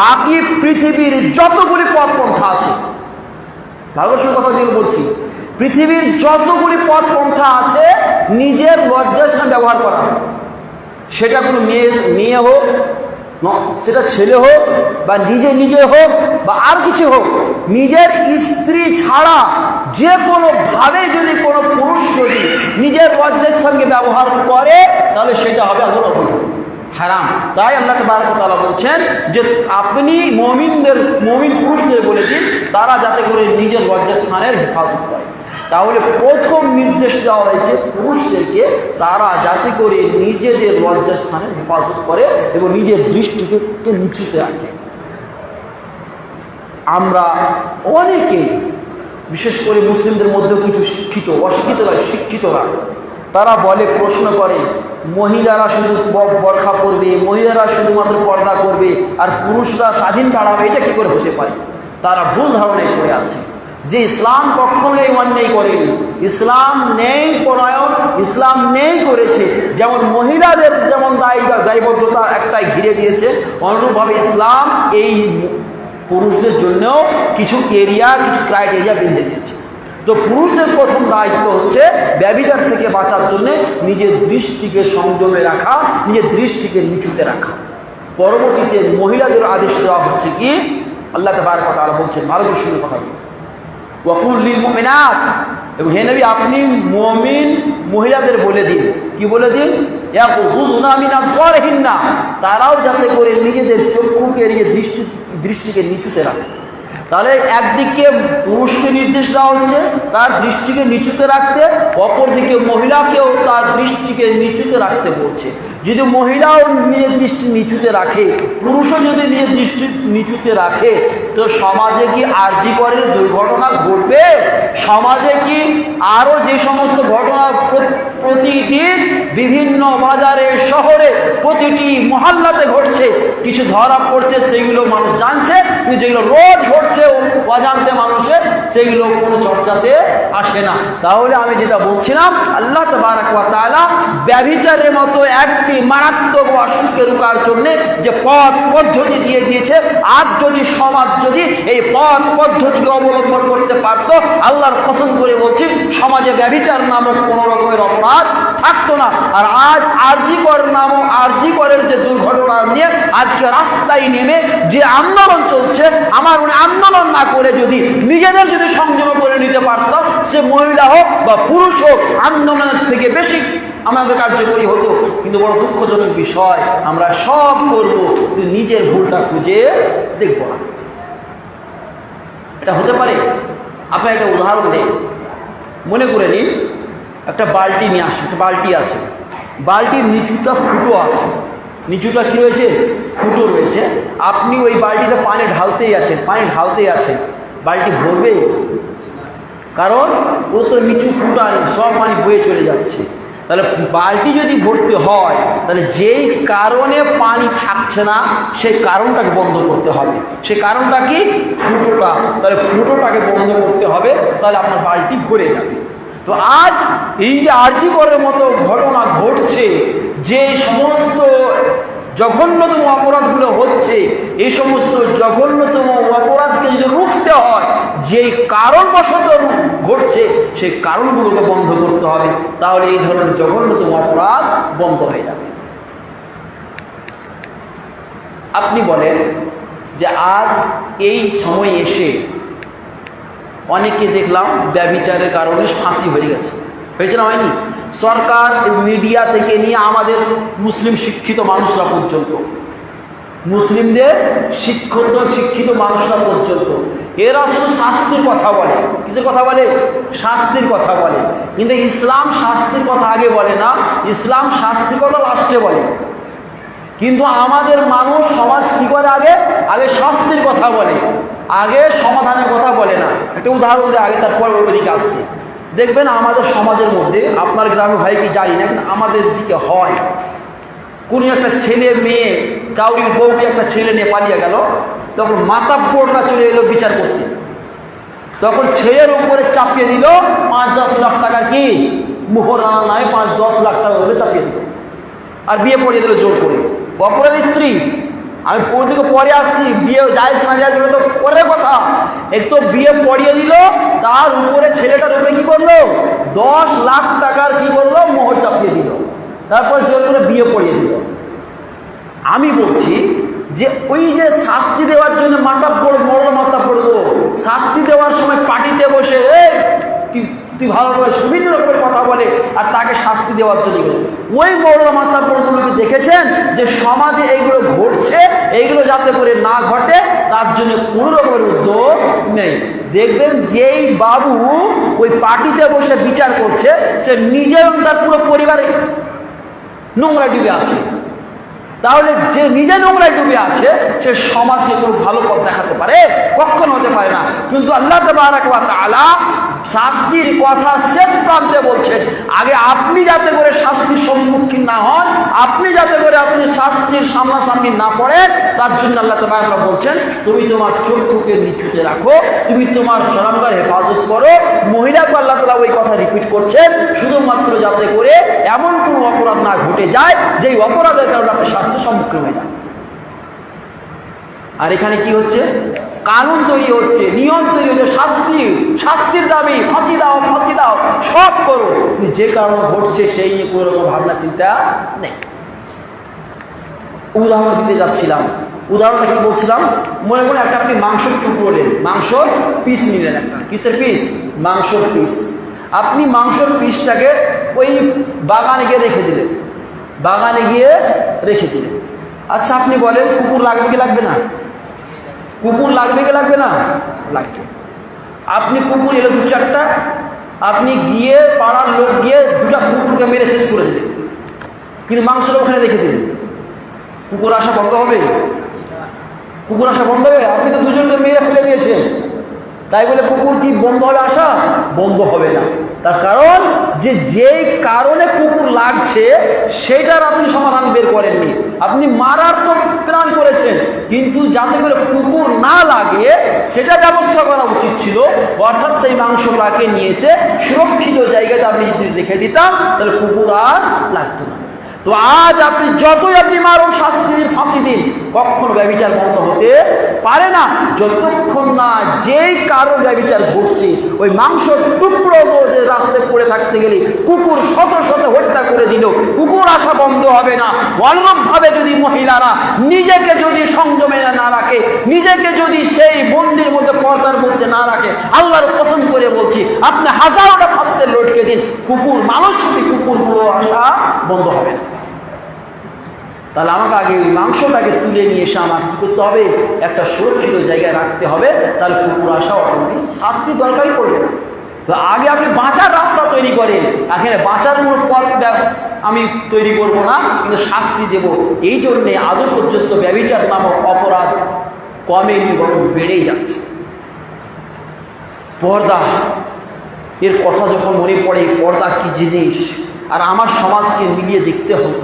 বাকি পৃথিবীর যতগুলি পথ পন্থা আছে, ভারতবর্ষের কথা যেগুলো বলছি, পৃথিবীর যতগুলি পথ পন্থা আছে নিজের লজ্জাস্থান ব্যবহার করা, সেটা কোনো মেয়ে হোক, সেটা ছেলে হোক, বা নিজে হোক, বা আর কিছু হোক, নিজের স্ত্রী ছাড়া যে কোনোভাবে যদি কোনো পুরুষ যদি নিজের লজ্জাস্থানকে ব্যবহার করে তাহলে সেটা হবে আল্লাহর অবৈধ, হারাম। তাই আল্লাহ তাবারক ওয়া তাআলা বলছেন যে আপনি মুমিন পুরুষদের বলে দিন তারা যাতে করে নিজের লজ্জাস্থানের হেফাজত করে। তাহলে প্রথম নির্দেশ দেওয়া হয়েছে পুরুষদেরকে তারা যাতে করে নিজেদের লজ্জাস্থানের হেফাজত করে এবং নিজের দৃষ্টিকে নিচুতে রাখে। আমরা অনেকেই, বিশেষ করে মুসলিমদের মধ্যেও কিছু শিক্ষিতরা তারা বলে, প্রশ্ন করে মহিলারা শুধু বরখা পরবে, মহিলারা শুধুমাত্র পর্দা করবে আর পুরুষরা স্বাধীন দাঁড়াবে, এটা কি করে হতে পারে? তারা ভুল ধারণায় পড়ে আছে যে ইসলাম কখনোই অন্যায় করেনি, ইসলাম ন্যায় পরায়ণ, ইসলাম ন্যায় করেছে। যেমন মহিলাদের যেমন দায়বদ্ধতা একটাই ঘিরে দিয়েছে, অনুরূপভাবে ইসলাম এই পুরুষদের জন্যও কিছু ক্রাইটেরিয়া বেঁধে দিয়েছে। তো পুরুষদের প্রথম দায়িত্ব হচ্ছে ব্যভিচার থেকে বাঁচার জন্য নিজের দৃষ্টিকে সংযমে রাখা, নিজের দৃষ্টিকে নিচুতে রাখা। পরবর্তীতে মহিলাদের আদেশ দেওয়া হচ্ছে কি, আল্লাহ তাবারক ওয়া তাআলা বলছেন, ভালো করে শুনে কথা বলুন, ওয়াকুল লিল মুমিনাত, এবং হে নবী আপনি মুমিন মহিলাদের বলে দিন, কি বলে দিন, ইয়াগুযুনা মিন আবসারিহিন্না, তারাও যাতে করে নিজেদের চক্ষুকে, নিজের দৃষ্টিকে নিচুতে রাখে। তাহলে একদিকে পুরুষকে নির্দেশ দেওয়া হচ্ছে তার দৃষ্টিকে নিচুতে রাখতে, অপরদিকে মহিলাকেও তার দৃষ্টিকে নিচুতে রাখতে বলছে। যদি মহিলাও নিজের দৃষ্টি নিচুতে রাখে, পুরুষও যদি নিজের দৃষ্টি নিচুতে রাখে, তো সমাজে কি আরজি করের দুর্ঘটনা ঘটবে? সমাজে কি আরও যে সমস্ত ঘটনা প্রতিদিন বিভিন্ন বাজারে, শহরে, প্রতিটি মহল্লাতে ঘটছে, কিছু ধরা পড়ছে সেইগুলো মানুষ জানছে, কিন্তু যেগুলো রোজ ঘটছে অজান্তে মানুষের, সেগুলো কোনো চর্চাতে আসে না। তাহলে আমি যেটা বলছিলাম, আল্লাহ তাবারক ওয়া তাআলা ব্যভিচারের মতো একটি মারাত্মক অসুখকে রোকার জন্য যে পথ পদ্ধতি দিয়ে দিয়েছে, আজ যদি সমাজ যদি এই পথ পদ্ধতিকে অবলম্বন করতে পারত, আল্লাহর কসম করে বলছি সমাজে ব্যভিচার নামক কোনো রকমের অপরাধ থাকতো না। আর আজ আরজিকর নামক আরজিকরের যে দুর্ঘটনা নিয়ে আজকে রাস্তায় নেমে যে আন্দোলন চলছে, আমার আন্দোলন না করে যদি নিজেদের যদি সংযম করে নিতে পারত, সে মহিলা হোক বা পুরুষ হোক, আন্দোলনের থেকে বেশি আমাদের কার্যকরী হতো। কিন্তু বড় দুঃখজনক বিষয়, আমরা সব করব কিন্তু নিজের ভুলটা খুঁজে দেখব না। এটা হতে পারে। আপনার একটা উদাহরণ দেই, মনে করে নিন একটা বালতি নিয়ে আসে, একটা বালতি আছে, বালতির নিচুটা ফুটো আছে, নিচুটা কি রয়েছে? ফুটো রয়েছে। আপনি ওই বালতিতে পানি ঢালতেই আছেন, বালতি ভরবে? কারণ ও তো নিচু ফুটা নেই, সব পানি বয়ে চলে যাচ্ছে। তাহলে বালতি যদি ভরতে হয়, তাহলে যেই কারণে পানি থাকছে না সেই কারণটাকে বন্ধ করতে হবে। সেই কারণটা কি? ফুটোটা। তাহলে ফুটোটাকে বন্ধ করতে হবে, তাহলে আপনার বালতি ভরে যাবে। তো আজ এই যে আরজিকরের মতো ঘটনা ঘটছে, যে সমস্ত জঘন্যতম অপরাধগুলো হচ্ছে, এই সমস্ত জঘন্যতম অপরাধকে যদি রুখতে হয়, যেই কারণবশত ঘটছে সেই কারণগুলোকে বন্ধ করতে হবে, তাহলে এই ধরনের জঘন্যতম অপরাধ বন্ধ হয়ে যাবে। আপনি বলেন যে আজ এই সময় এসে অনেকে দেখলাম ব্যভিচারের কারণে ফাঁসি হয়ে গেছে, হয়েছে না হয়নি? সরকার, মিডিয়া থেকে নিয়ে আমাদের মুসলিম শিক্ষিত মানুষরা পর্যন্ত, মুসলিমদের শিক্ষিত মানুষরা পর্যন্ত এরা শুধু শাস্তির কথা বলে। কিসের কথা বলে? শাস্তির কথা বলে। কিন্তু ইসলাম শাস্তির কথা আগে বলে না, ইসলাম শাস্তির কথা লাস্টে বলে। কিন্তু আমাদের মানুষ সমাজ কি করে? আগে শাস্তির কথা বলে, আগে সমাধানের কথা বলে না। একটা উদাহরণ দিয়ে আগে, তারপর ওদিকে আসছে। দেখবেন আমাদের সমাজের মধ্যে, আপনার গ্রামে হয় কি জানি না, কিন্তু আমাদের দিকে হয়, কোনো একটা ছেলে মেয়ে, কাউরির বউকে একটা ছেলে নিয়ে পালিয়ে গেল, তখন মাতাব্বররা চলে এলো বিচার করতে। তখন ছেলের উপরে চাপিয়ে দিল 5-10 লাখ টাকার কি মোহরানা নয়, 5-10 লাখ টাকা উপরে চাপিয়ে দিল, আর বিয়ে পড়িয়ে দিল জোর করে। অপরাধ স্ত্রী। আমি ওদিকে পরে আসছি, বিয়ে যাইস না যাইস ওটা তো পরের কথা। একটু বিয়ে পড়িয়ে দিল, তার উপরে ছেলেটার উপরে কি করলো? 10 লাখ টাকার কি করলো? মোহর চাপিয়ে দিল, তারপর জোর করে বিয়ে পড়িয়ে দিল। আমি বলছি যে ওই যে শাস্তি দেওয়ার জন্য মাতাব্বর, বড় মাতাব্বর, শাস্তি দেওয়ার সময় পার্টিতে বসে তুই ভালো করে বিভিন্ন রকমের কথা বলে, আর তাকে শাস্তি দেওয়ার জন্য ওই বড় মাতাব্বরগুলোকে দেখেছেন যে সমাজে এইগুলো ঘটছে, এইগুলো যাতে করে না ঘটে তার জন্য কোনো রকমের উদ্যোগ নেই। দেখবেন যেই বাবু ওই পার্টিতে বসে বিচার করছে, সে নিজে এবং তার পুরো পরিবারে নোংরা ডুবে আছে। তাহলে যে নিজে নোংরায় ডুবে আছে, সে সমাজকে কোনো ভালো পথ দেখাতে পারে? কখনো হতে পারে না। কিন্তু আল্লাহ তাবারক ওয়া তাআলা শাস্তির কথা শেষ প্রান্তে বলছেন, আগে আপনি যাতে করে শাস্তির সম্মুখীন না হন, আপনি যাতে করে আপনি শাস্তির সামনাসামনি না পড়েন, তার জন্য আল্লাহ তাবারক বলছেন তুমি তোমার চক্ষুকে নিচুতে রাখো, তুমি তোমার শরমগার হেফাজত করো। মহিলাকে আল্লাহ তাআলা ওই কথা রিপিট করছেন শুধুমাত্র যাতে করে এমন কোনো অপরাধ না ঘটে যায় যেই অপরাধের কারণে আপনি শাস্তির সম্মুখীন হয়ে যান। আর এখানে কি হচ্ছে? কানুন তৈরি হচ্ছে, নিয়ম তৈরি হচ্ছে, শাস্তির দাবি, ফাঁসি দাও, সব করো, যে কারণে ঘটছে সেই নিয়ে কোনো রকম ভাবনা চিন্তা নেই। উদাহরণ দিতে যাচ্ছিলাম, উদাহরণটা কি বলছিলাম? মনে মনে একটা আপনি মাংসের টুকরো নিলেন, মাংসর পিস নিলেন, একটা কিসের পিস? মাংসর পিস। আপনি মাংসর পিসটাকে ওই বাগানে গিয়ে রেখে দিলেন, আচ্ছা আপনি বলেন কুকুর লাগবে কি লাগবে না? কুকুর লাগবে কি লাগবে না? লাগবে। আপনি কুকুর এলো 2-4টা, আপনি গিয়ে পাড়ার লোক গিয়ে 2টা কুকুরকে মেরে শেষ করে দিলেন, কিন্তু মাংসটা ওখানে রেখে দিলেন, কুকুর আসা বন্ধ হবে? কুকুর আসা বন্ধ হবে? আপনি তো 2জনকে মেরে ফেলে দিয়েছেন, তাই বলে কুকুর কি বন্ধ হবে আসা? বন্ধ হবে না। তার কারণ যেই কারণে কুকুর লাগছে সেটার আপনি সমাধান বের করেননি। আপনি মারার তো প্ল্যান করেছেন, কিন্তু যাতে করে কুকুর না লাগে সেটা ব্যবস্থা করা উচিত ছিল। অর্থাৎ সেই মাংসটাকে নিয়ে এসে সুরক্ষিত জায়গাতে আপনি যদি রেখে দিতাম তাহলে কুকুর আর লাগতো না। তো আজ আপনি যতই আপনি মারুন, শাস্তি দিন, ফাঁসি দিন, কখনো ব্যভিচার বন্ধ হতে পারে না যতক্ষণ না যেই কারো ব্যভিচার ঘটছে ওই মাংস টুকরো রাস্তায় পড়ে থাকতে গেলে কুকুর শত শত হত্যা করে দিল, কুকুর আসা বন্ধ হবে না। অনুরূপভাবে যদি মহিলারা নিজেকে যদি সংযমে না রাখে, নিজেকে যদি সেই বন্দির মধ্যে পর্দার মধ্যে না রাখে, আল্লাহর কসম করে বলছি আপনি হাজারোটা ফাঁসিতে লটকে দিন, কুকুর মানুষ কুকুরগুলো আসা বন্ধ হবে না। তাহলে আমাকে আগে ওই মাংসটাকে তুলে নিয়ে এসে আমার কী করতে হবে? একটা সুরক্ষিত জায়গায় রাখতে হবে, তাহলে কুকুর আসা অটোমেটিক শাস্তি দরকারই পড়বে না। তো আগে আপনি বাঁচার রাস্তা তৈরি করেন, এখানে বাঁচার কোনো পথ আমি তৈরি করব না, কিন্তু শাস্তি দেব। এই জন্যে আজও পর্যন্ত ব্যভিচার নামক অপরাধ কমেনি, বরং বেড়েই যাচ্ছে। পর্দা, এর কথা যখন মনে পড়ে পর্দা কি জিনিস, আর আমার সমাজকে মিলিয়ে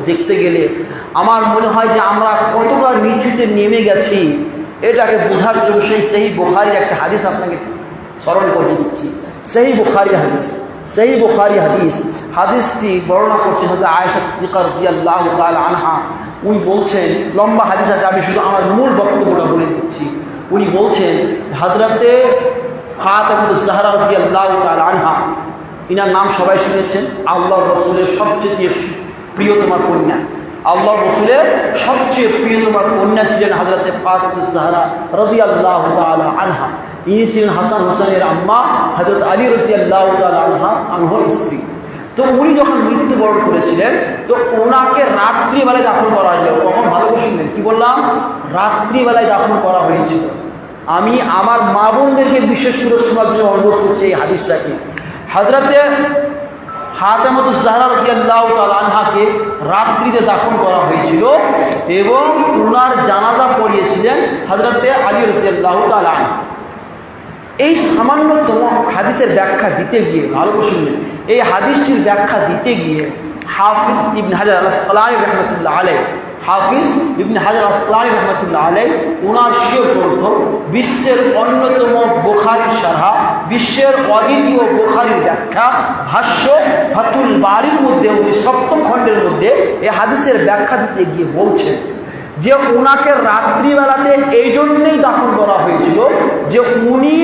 দেখতে গেলে আমার মনে হয় যে আমরা কতটা নিচুতে নেমে গেছি। এটাকে বোঝার জন্য সেই বুখারীর একটা হাদিস আপনাকে স্মরণ করে দিচ্ছি। সেই বুখারী হাদিস, হাদিসটি বর্ণনা করছেন হযরত আয়েশা সিদ্দিকা রাদিয়াল্লাহু তাআলা আনহা। উনি বলছেন, লম্বা হাদিস আছে, আমি শুধু আমার মূল বক্তব্যটা বলে দিচ্ছি। উনি বলছেন হযরতে ফাতেমাতুজ জাহরা রাদিয়াল্লাহু তাআলা আনহা, ইনার নাম সবাই শুনেছেন, আল্লাহর রাসূলের সবচেয়ে প্রিয়তমা কন্যা। আল্লাহর রাসূলের সবচেয়ে প্রিয়তমা কন্যা ছিলেন হযরতে ফাতেমাতুজ জাহরা রাদিয়াল্লাহু তাআলা আনহা। ইনি ছিলেন হাসান হোসেনের আম্মা হযরত আলী রাদিয়াল্লাহু তাআলা আনহুর স্ত্রী। তো উনি যখন মৃত্যুবরণ করেছিলেন তো ওনাকে রাত্রিবেলায় দাফন করা হয়েছিল। কখন? ভালো করে শুনবেন, কি বললাম? রাত্রিবেলায় দাফন করা হয়েছিল। আমি আমার মা বোনদেরকে বিশেষ করে শোনার জন্য অনুরোধ করছি এই হাদিসটাকে। হযরতে ফাতেমাতুজ জাহরা রাদিয়াল্লাহু তাআলা আনহাকে রাত্রিতে দাফন করা হয়েছিল এবং ওনার জানাজা পড়িয়েছিলেন হযরতে আলী রাদিয়াল্লাহু তাআলা আনহু। এই সামান্যতম হাদিসের ব্যাখ্যা দিতে গিয়ে, ভালো করে শুনবেন, এই হাদিসটির ব্যাখ্যা দিতে গিয়ে হাফিজ ইবনে হাজার আসকালানী রাহমাতুল্লাহ আলাইহি, হাফিজ ইবনে হাজার আসকালানী রাহমাতুল্লাহ আলাইহি ওনার স্বীয় গ্রন্থ বিশ্বের অন্যতম বুখারীর শারহা, বিশ্বের অদ্বিতীয় বুখারীর ব্যাখ্যা ভাষ্য ফাতুল বারীর মধ্যে উনি 7ম খণ্ডের মধ্যে এই হাদিসের ব্যাখ্যা দিতে গিয়ে বলছেন যে ওনাকে রাত্রিবেলাতে এই জন্যেই দাফন করা হয়েছিল যে উনি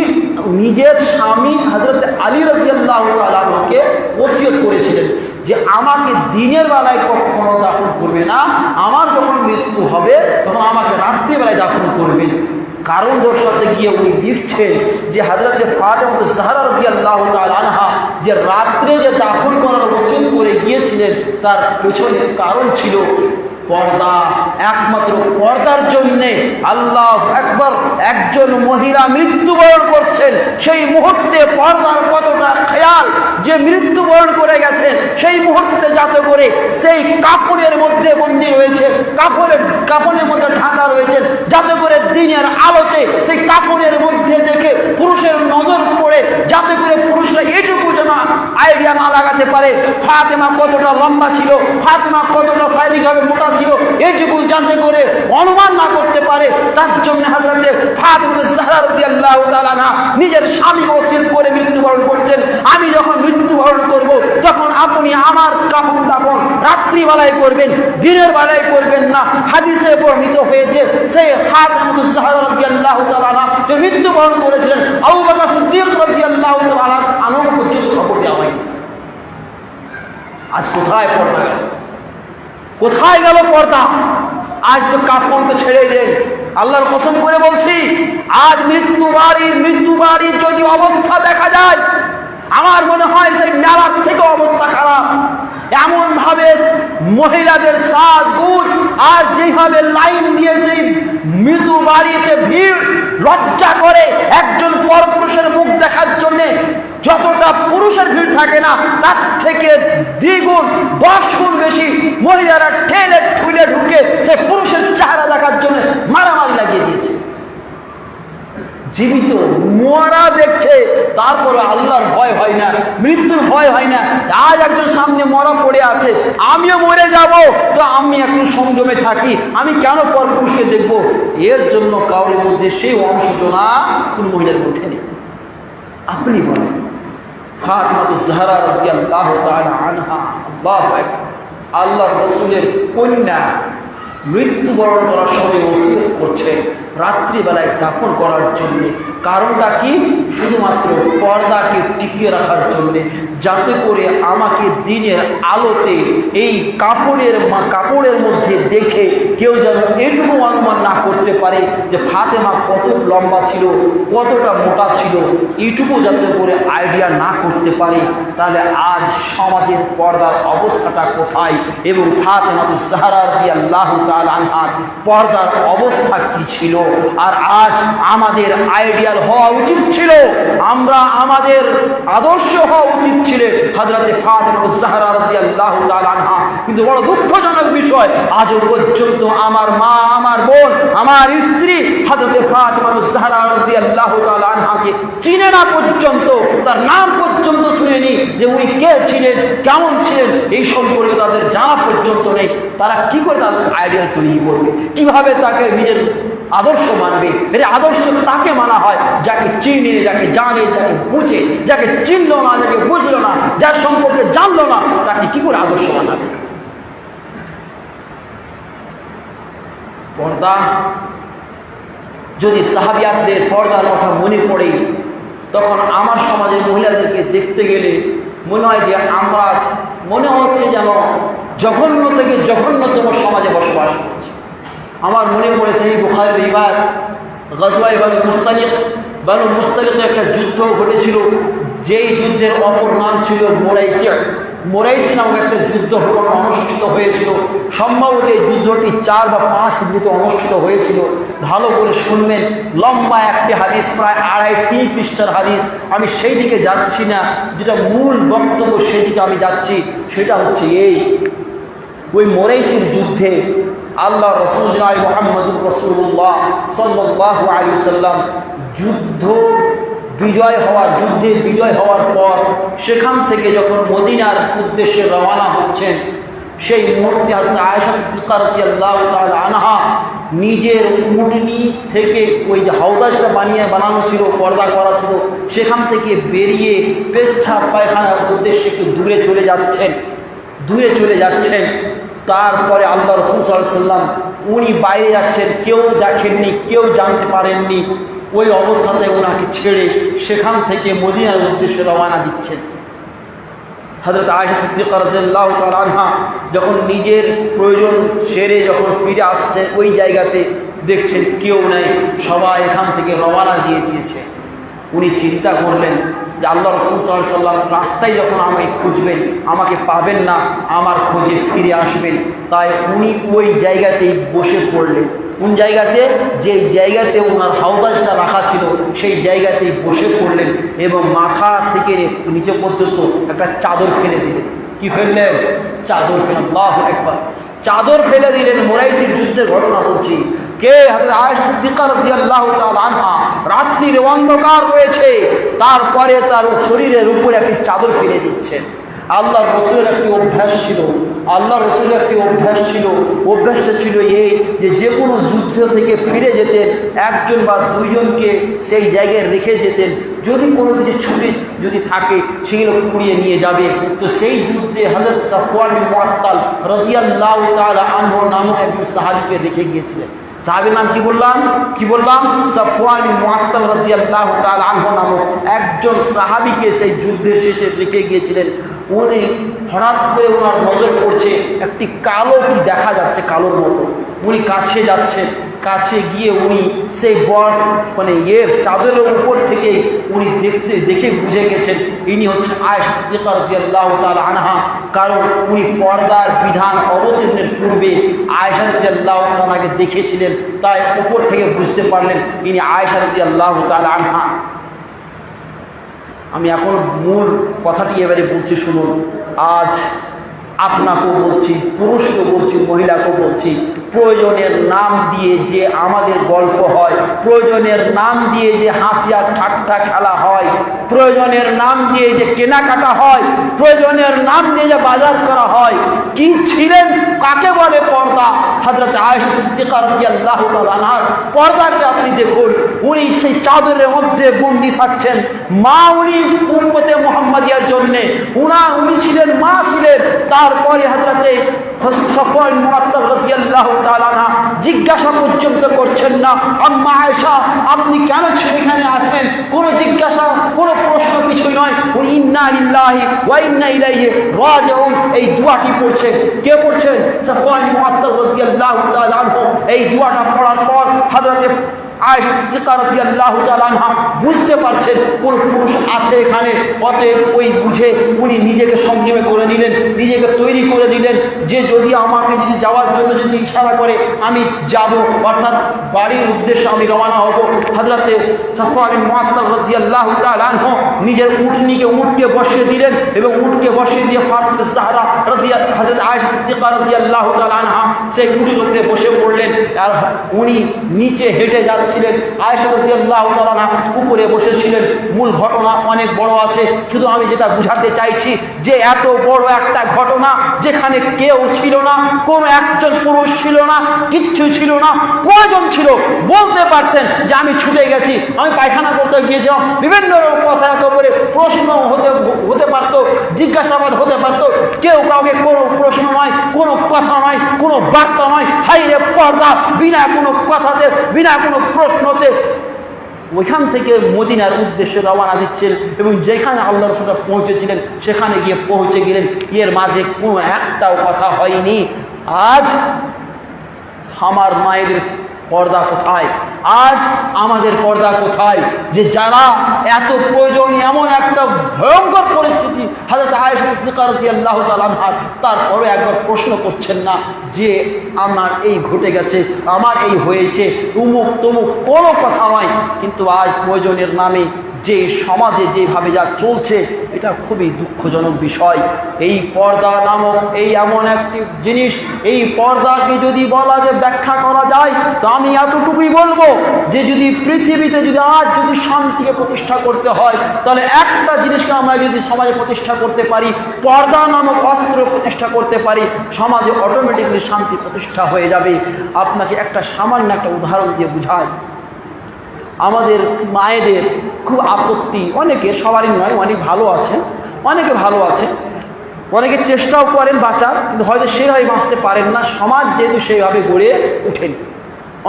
নিজের স্বামী হযরত আলী রাদিয়াল্লাহু তাআলা আনহুকে ওসিয়ত করেছিলেন যে আমাকে দিনের বেলায় কখনো দাফন করবে না, আমার যখন মৃত্যু হবে তখন আমাকে রাত্রিবেলায় দাফন করবেন। কারণ দর্শাতে গিয়ে উনি লিখছেন যে হযরত ফাতেমাতুজ জাহরা রাদিয়াল্লাহু তাআলা আনহা যে রাত্রে যে দাফন করার ওসিয়ত করে গিয়েছিলেন তার পেছনে কারণ ছিল পর্দা। একমাত্র পর্দার জন্যে আল্লাহু আকবার, একজন মহিলা মৃত্যুবরণ করছেন সেই মুহূর্তে পর্দার কতটা খেয়াল, যে মৃত্যুবরণ করে গেছেন সেই মুহূর্তে যাতে করে সেই কাপড়ের মধ্যে বন্দী রয়েছে, কাপড়ের মধ্যে ঢাকা রয়েছে, যাতে করে দিনের আলোতে সেই কাপড়ের মধ্যে দেখে পুরুষের নজর পড়ে, যাতে করে পুরুষরা এইটুকু যেন আইডিয়া না লাগাতে পারে ফাতেমা কতটা লম্বা ছিল, ফাতেমা কতটা শারীরিকভাবে মোটা ছিল, এইটুকু যাতে করে অনুমান না করতে পারে, তার জন্য হযরতে ফাতেমাতুজ জাহরা রাদিয়াল্লাহু তাআলা আনহা নিজের স্বামীকে ওসিয়ত করে মৃত্যুবরণ করছেন, আমি যখন মৃত্যুবরণ করব তখন আপনি আমার কাফন দাফন রাত্রিবেলায় করবেন, দিনের বেলায় করবেন না। হাদিসে বর্ণিত হয়েছে সেই ফাতেমাতুজ জাহরা রাদিয়াল্লাহু তাআলা আনহা যে মৃত্যুবরণ করেছিলেন আবু বকর সিদ্দিক রাদিয়াল্লাহু তাআলা আনহু পর্যন্ত খবর দেওয়া হয়নি। আজ কোথায় পর্দা গেল? কোথায় গেল পর্দা? আজ তো কাফনকে ছেড়ে দেন। আল্লাহর কসম করে বলছি, আজ মৃত্যু বাড়ির যদি অবস্থা দেখা যায়, আমার মনে হয় সেই মেলার থেকে অবস্থা খারাপ। এমন ভাবে মহিলাদের সাজগুজ আর যেভাবে লাইন দিয়ে সেই মৃত্যু বাড়িতে ভিড়, লজ্জা করে একজন পরপুরুষের মুখ দেখার জন্য যতটা পুরুষের ভিড় থাকে না তার থেকে দ্বিগুণ 10 গুণ বেশি মহিলারা ঠেলে ঠুলে ঢুকে সে পুরুষের চেহারা দেখার জন্য মারামারি লাগিয়ে দিয়েছে। জীবিত মরা দেখছে, তারপরে আল্লাহর ভয় হয় না, মৃত্যুর ভয় হয় না। আজ একজন সামনে মরা পড়ে আছে, আমিও মরে যাব, তো আমি একটু সংযমে থাকি, আমি কেন পরপুরুষকে দেখব? এর জন্য কাউরের মধ্যে সেই অংশজনা কোন মহিলার মধ্যে নেই। আপনি বলেন ফাতিমাতুজ জাহরা রাদিয়াল্লাহু তাআলা আনহা, আল্লাহু আকবার, আল্লাহর রাসূলের কন্যা মৃত্যুবরণ করার সময় ওসিয়ত করছে রাত্রিবেলায় দাফন করার জন্য। কারণটা কি? শুধুমাত্র পর্দাকে টিকিয়ে রাখার জন্য, যাতে করে আমাকে দিনের আলোতে এই কাপড়ের মধ্যে দেখে কেউ যেন এটুকু অনুমান না করতে পারে যে ফাতেমা কত লম্বা ছিল, কতটা মোটা ছিল, এইটুকু যাতে করে আইডিয়া না করতে পারে। তাহলে আজ সমাজের পর্দার অবস্থাটা কোথায় এবং ফাতেমাতুজ জাহরা রাদিয়াল্লাহু তাআলা আনহার পর্দার অবস্থা কি ছিল? আর আজ আমাদের আইডিয়াল হওয়া উচিত ছিল, আমরা আমাদের আদর্শ হওয়া উচিত ছিল হযরতে ফাতিমাতুজ জাহরা রাদিয়াল্লাহু তাআলা আনহা। কিন্তু বড় দুঃখজনক বিষয়, আজও পর্যন্ত আমার মা, আমার বোন, আমার স্ত্রী হযরতে ফাতিমাতুজ জাহরা রাদিয়াল্লাহু তাআলা আনহাকে চিনে না, পর্যন্ত তার নাম পর্যন্ত শুনেনি, যে উনি কে ছিলেন, কেমন ছিলেন, এই সম্পর্কে তাদের জানা পর্যন্ত নেই। তারা কি করে তাদের আইডিয়াল তৈরি করবে? কিভাবে তাকে নিজের আদর্শ মানবে? এর আদর্শ তাকে মানা হয় যাকে চিনে, যাকে জানে, যাকে বুঝে। যাকে চিনল না, যাকে বুঝলো না, যার সম্পর্কে জানলো না, তাকে কি করে আদর্শ মানাবে? পর্দা, যদি সাহাবিয়াতদের পর্দার কথা মনে পড়ে, তখন আমার সমাজের মহিলাদেরকে দেখতে গেলে মনে হয় যে আমরা, মনে হচ্ছে যেন জঘন্য থেকে জঘন্যতম সমাজে বসবাস করছি। আমার মনে পড়েছে এই বুখারীর রিওয়ায়াত, গাজওয়ায়ে বানু মুস্তালিক একটা যুদ্ধ ঘটেছিল, যেই যুদ্ধের অপর নাম ছিল মোরাইসি নামক একটা যুদ্ধ অনুষ্ঠিত হয়েছিল। সম্ভবত এই যুদ্ধটি 4 বা 5 ঋতুতে অনুষ্ঠিত হয়েছিল। ভালো করে শুনবেন, লম্বা একটি হাদিস, প্রায় 2.5-3 পৃষ্ঠার হাদিস। আমি সেই দিকে যাচ্ছি না, যেটা মূল বক্তব্য সেই দিকে আমি যাচ্ছি। সেটা হচ্ছে এই, ওই মোরাইসির যুদ্ধে আল্লাহ রাসূল জনাব মুহাম্মদুর রাসূলুল্লাহ সাল্লাল্লাহু আলাইহি ওয়াসাল্লাম যুদ্ধে বিজয় হওয়ার পর সেখান থেকে যখন মদিনার উদ্দেশ্যে রওনা হচ্ছেন, সেই মুহূর্তে হযরত আয়েশা সিদ্দিকা রাদিয়াল্লাহু তাআলা আনহা নিজের উটনি থেকে ওই যে হাউদাজটা বানানো ছিল, পর্দা করা ছিল, সেখান থেকে বেরিয়ে পেচ্ছাপ পায়খানার উদ্দেশ্যে একটু দূরে চলে যাচ্ছেন। তারপরে আল্লাহ রাসূল সাল্লাল্লাহু আলাইহি ওয়াসাল্লাম উনি বাইরে যাচ্ছেন, কেউ দেখেননি, কেউ জানতে পারেননি। ওই অবস্থাতে ওনাকে ছেড়ে সেখান থেকে মদিনার উদ্দেশ্যে রওনা দিচ্ছেন। হযরত আয়েশা সিদ্দিকা রাদিয়াল্লাহু তাআলা আনহা যখন নিজের প্রয়োজন সেরে যখন ফিরে আসছে, ওই জায়গাতে দেখছেন কেউ নাই, সবাই এখান থেকে রওনা দিয়ে দিয়েছে। উনি চিন্তা করলেন যে আল্লাহ রাসূল সাল্লাল্লাহু আলাইহি ওয়াসাল্লাম রাস্তায় যখন আমাকে খুঁজবেন, আমাকে পাবেন না, আমার খোঁজে ফিরে আসবেন। তাই উনি ওই জায়গাতেই বসে পড়লেন। কোন জায়গাতে? যে জায়গাতে ওনার হাউদাজটা রাখা ছিল, সেই জায়গাতেই বসে পড়লেন এবং মাথা থেকে নিচে পর্যন্ত একটা চাদর ফেলে দিলেন। কি ফেললেন? চাদর ফেলেন। আল্লাহু আকবার, চাদর ফেলে দিলেন। মোরাইসির যুদ্ধের ঘটনা বলছি। কে? হযরত আয়েশা সিদ্দিকা রাদিয়াল্লাহু তাআলা আনহা। রাত্রির অন্ধকার রয়েছে, তারপরে তার শরীরের উপরে একটি চাদর ফেলে দিচ্ছেন। আল্লাহ রসুলের একটি অভ্যাস ছিল, অভ্যাসটা ছিল এই যে কোনো যুদ্ধ থেকে ফিরে যেতেন, 1 বা 2 জনকে সেই জায়গায় রেখে যেতেন। যদি কোনো কিছু ছুটি যদি থাকে সেগুলো কুড়িয়ে নিয়ে যাবে। তো সেই যুদ্ধে হযরত সাফওয়ান বিন মুআত্তাল রাদিয়াল্লাহু তাআলা আনহু নামক একজন সাহাবীকে রেখে গিয়েছিলেন। সাহাবীর নাম কি বললাম? সাফওয়ান বিন মুআত্তাল রাদিয়াল্লাহু তাআলা আনহু নামক একজন সাহাবীকে সেই যুদ্ধের শেষে রেখে গিয়েছিলেন। উনি হঠাৎ করে ওনার নজর পড়ছে, একটি কালো কি দেখা যাচ্ছে, কালোর মতো। উনি কাছে যাচ্ছেন, কাছে গিয়ে উনি সেই চাদরের উপর থেকে উনি দেখে বুঝে গেছেন ইনি হচ্ছেন আয়েশা সিদ্দিকা রাদিয়াল্লাহু তাআলা আনহা। কারণ উনি পর্দার বিধান অবতীর্ণের পূর্বে আয়েশা রাদিয়াল্লাহু তাআলা আনহাকে দেখেছিলেন, তাই উপর থেকে বুঝতে পারলেন ইনি আয়েশা রাদিয়াল্লাহু তাআলা আনহা। আমি এখন মূল কথাটি এবারে বলছি, শুনুন। আজ আপনাকেও বলছি, পুরুষকেও বলছি, মহিলাকেও বলছি, প্রয়োজনের নাম দিয়ে যে আমাদের গল্প হয়, প্রয়োজনের নাম দিয়ে যে হাসি আর ঠাট্টা খেলা হয়, প্রয়োজনের নাম দিয়ে যে কেনাকাটা হয়, প্রয়োজনের নাম দিয়ে যে বাজার করা হয়, কি ছিলেন, কাকে বলে পর্দা? হযরত আয়েশা সিদ্দিকা রাদিয়াল্লাহু তাআলা আনহার পর্দাকে আপনি দেখুন। উনি সেই চাদরের মধ্যে বন্দী থাকছেন। মা, উনি উম্মতে মুহাম্মাদিয়ার জন্য উনি ছিলেন, মা ছিলেন। তারপরে হযরতে সফওয়ান মুআত্তাল রাদিয়াল্লাহু তাআলা আনহা জিজ্ঞাসা পর্যন্ত করছেন না, আম্মা আয়েশা আপনি কেন সেখানে আছেন? কোনো জিজ্ঞাসা, কোনো প্রশ্ন কিছুই নয়। উনি ইন্না লিল্লাহি ওয়া ইন্না ইলাইহি রাজিউন এই দোয়াটি পড়ছেন। কে পড়ছেন? সফওয়ান মুআত্তাল রাদিয়াল্লাহু তাআলা আনহু। এই দোয়াটা পড়ার পর হযরতে আয়েশা সিদ্দিকা রাদিয়াল্লাহু তাআলা আনহা বুঝতে পারছেন কোন পুরুষ আছে এখানে। অতএব ওই বুঝে উনি নিজেকে সংযমে করে নিলেন, নিজেকে তৈরি করে নিলেন যে যদি আমাকে যদি যাওয়ার জন্য যদি ইশারা করে আমি যাব, অর্থাৎ বাড়ির উদ্দেশ্যে আমি রওনা হব। হযরতে সফওয়ান মুআত্তাল রাদিয়াল্লাহু তাআলা আনহু নিজের উটকে বসিয়ে দিলেন এবং উটকে বসিয়ে দিয়ে ফাতিমা জাহরা রাদিয়াল্লাহু হযরত আয়েশা সিদ্দিকা রাদিয়াল্লাহু তাআলা আনহা সেই উটের উপরে বসে পড়লেন। আর উনি নিচে হেঁটে যাচ্ছিলেন, আয়েশা রাদিয়াল্লাহু তাআলা আনহা উপরে বসেছিলেন। মূল ঘটনা অনেক বড় আছে, শুধু আমি যেটা বুঝাতে চাইছি যে এত বড় একটা ঘটনা যেখানে কেউ ছিল না, কোনো একজন পুরুষ ছিল না, কিচ্ছু ছিল না। প্রয়োজন ছিল বলতে পারতেন যে আমি ছুটে গেছি, আমি পায়খানা করতে গিয়েছিলাম, বিভিন্ন কথার উপরে প্রশ্ন হতে পারতো, জিজ্ঞাসাবাদ হতে পারতো। কেউ কাউকে কোনো প্রশ্ন নয়, কোনো কথা নয়, কোনো বার্তা নয়। হাইরে পর্দা, বিনা কোনো কথাতে, বিনা কোনো প্রশ্নতে ওইখান থেকে মদিনার উদ্দেশ্যে রওনা দিচ্ছেন এবং যেখানে আল্লাহ রাসূল পৌঁছেছিলেন সেখানে গিয়ে পৌঁছে গেলেন। এর মাঝে কোনো একটাও কথা হয়নি। আজ আমার মায়েদের পর্দা কোথায়? আজ আমাদের পর্দা কোথায়? যে যারা এত প্রয়োজন, এমন একটা ভয়ঙ্কর পরিস্থিতি হযরত আয়েশা সিদ্দিকা রাদিয়াল্লাহু তাআলা আনহা, তারপরে একবার প্রশ্ন করছেন না যে আমার এই ঘটে গেছে, আমার এই হয়েছে, উমুক তমুক, কোনো কথা নয়। কিন্তু আজ প্রয়োজনের নামে যে সমাজে যেভাবে যা চলছে এটা খুবই দুঃখজনক বিষয়। এই পর্দা নামক এই এমন একটি জিনিস, এই পর্দাকে যদি বলা যে ব্যাখ্যা করা যায় তো আমি এতটুকুই বলবো যে যদি পৃথিবীতে যদি আজ যদি শান্তিকে প্রতিষ্ঠা করতে হয় তাহলে একটা জিনিসকে আমরা যদি সমাজে প্রতিষ্ঠা করতে পারি, পর্দা নামক অস্ত্র প্রতিষ্ঠা করতে পারি, সমাজে অটোমেটিকলি শান্তি প্রতিষ্ঠা হয়ে যাবে। আপনাকে একটা সামান্য একটা উদাহরণ দিয়ে বুঝাই। আমাদের মায়েদের খুব আপত্তি, অনেকের, সবারই নয়, অনেক ভালো আছেন, অনেকে ভালো আছে, অনেকে চেষ্টাও করেন বাঁচার, কিন্তু হয়তো সেভাবে বাঁচতে পারেন না, সমাজ যেহেতু সেইভাবে গড়ে ওঠেনি।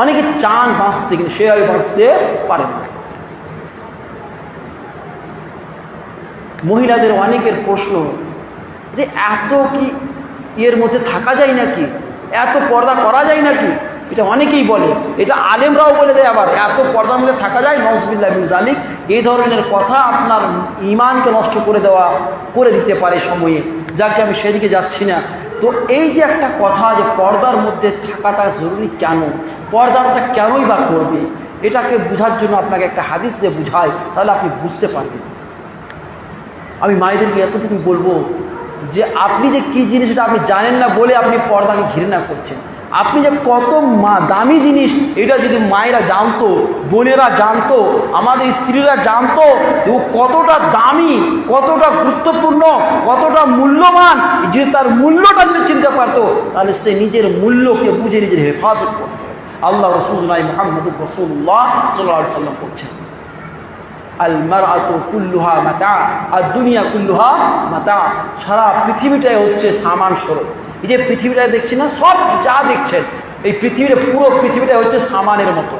অনেকে চান বাঁচতে কিন্তু সেভাবে বাঁচতে পারেন না। মহিলাদের অনেকের প্রশ্ন যে এত কি এর মধ্যে থাকা যায় নাকি, এত পর্দা করা যায় নাকি? এটা অনেকেই বলে, এটা আলেমরাও বলে দেয় আবার, এত পর্দার মধ্যে থাকা যায়, নওজুবিল্লাহ মিন যালিক। এই ধরনের কথা আপনার ঈমানকে নষ্ট করে দিতে পারে সময়ে, যাকে আমি সেদিকে যাচ্ছি না। তো এই যে একটা কথা যে পর্দার মধ্যে থাকাটা জরুরি কেন, পর্দাটা কেনই বা করবে, এটাকে বোঝার জন্য আপনাকে একটা হাদিস দিয়ে বুঝাই, তাহলে আপনি বুঝতে পারবেন। আমি মায়েদেরকে এতটুকুই বলবো যে আপনি যে কী জিনিস এটা আপনি জানেন না বলে আপনি পর্দাকে ঘৃণা করছেন। আপনি যে কত দামি জিনিস এটা যদি মায়েরা জানতো, বোনেরা জানতো, আমাদের স্ত্রীরা জানতো কতটা দামি, কতটা গুরুত্বপূর্ণ, কতটা মূল্যবান, যে তার মূল্যটা যদি চিনতে পারতো তাহলে সে নিজের মূল্যকে বুঝে নিজের হেফাজত করত। আল্লাহ রাসূলুল্লাহ মুহাম্মদুর রাসূলুল্লাহ সাল্লাল্লাহু আলাইহি ওয়াসাল্লাম বলছেন, আল মারআতু কুল্লুহা মাতা, আর দুনিয়া কুল্লুহা মাতা। সারা পৃথিবীটাই হচ্ছে সামান স্বরূপ। এই যে পৃথিবীটা দেখছি না, সব যা দেখছেন এই পৃথিবীটা, পুরো পৃথিবীটা হচ্ছে সামানের মতো।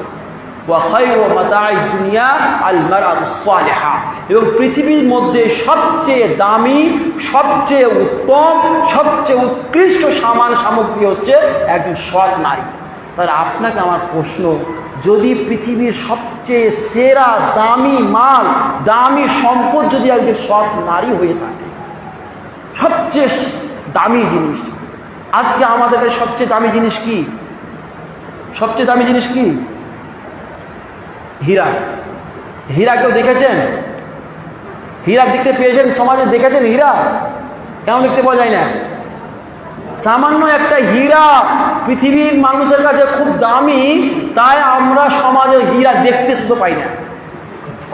ওয়া খায়রু মাতাই দুনিয়া আল মারআতুস সালিহা, এবং পৃথিবীর মধ্যে সবচেয়ে দামি, সবচেয়ে উত্তম, সবচেয়ে উৎকৃষ্ট সামান সামগ্রী হচ্ছে একজন সৎ নারী। তাহলে আপনাকে আমার প্রশ্ন, যদি পৃথিবীর সবচেয়ে সেরা দামি মাল, দামি সম্পদ যদি একজন সৎ নারী হয়ে থাকে, সবচেয়ে দামি জিনিস, আজকে আমাদের কাছে সবচেয়ে দামি জিনিস কি? সবচেয়ে দামি জিনিস কি? হীরা। হীরা কেউ দেখেছেন? হীরা দেখতে পেয়েছেন? সমাজে দেখেছেন হীরা? কেন দেখতে পাওয়া যায় না? সামান্য একটা হীরা পৃথিবীর মানুষের কাছে খুব দামি, তাই আমরা সমাজের হীরা দেখতে শুধু পাই না,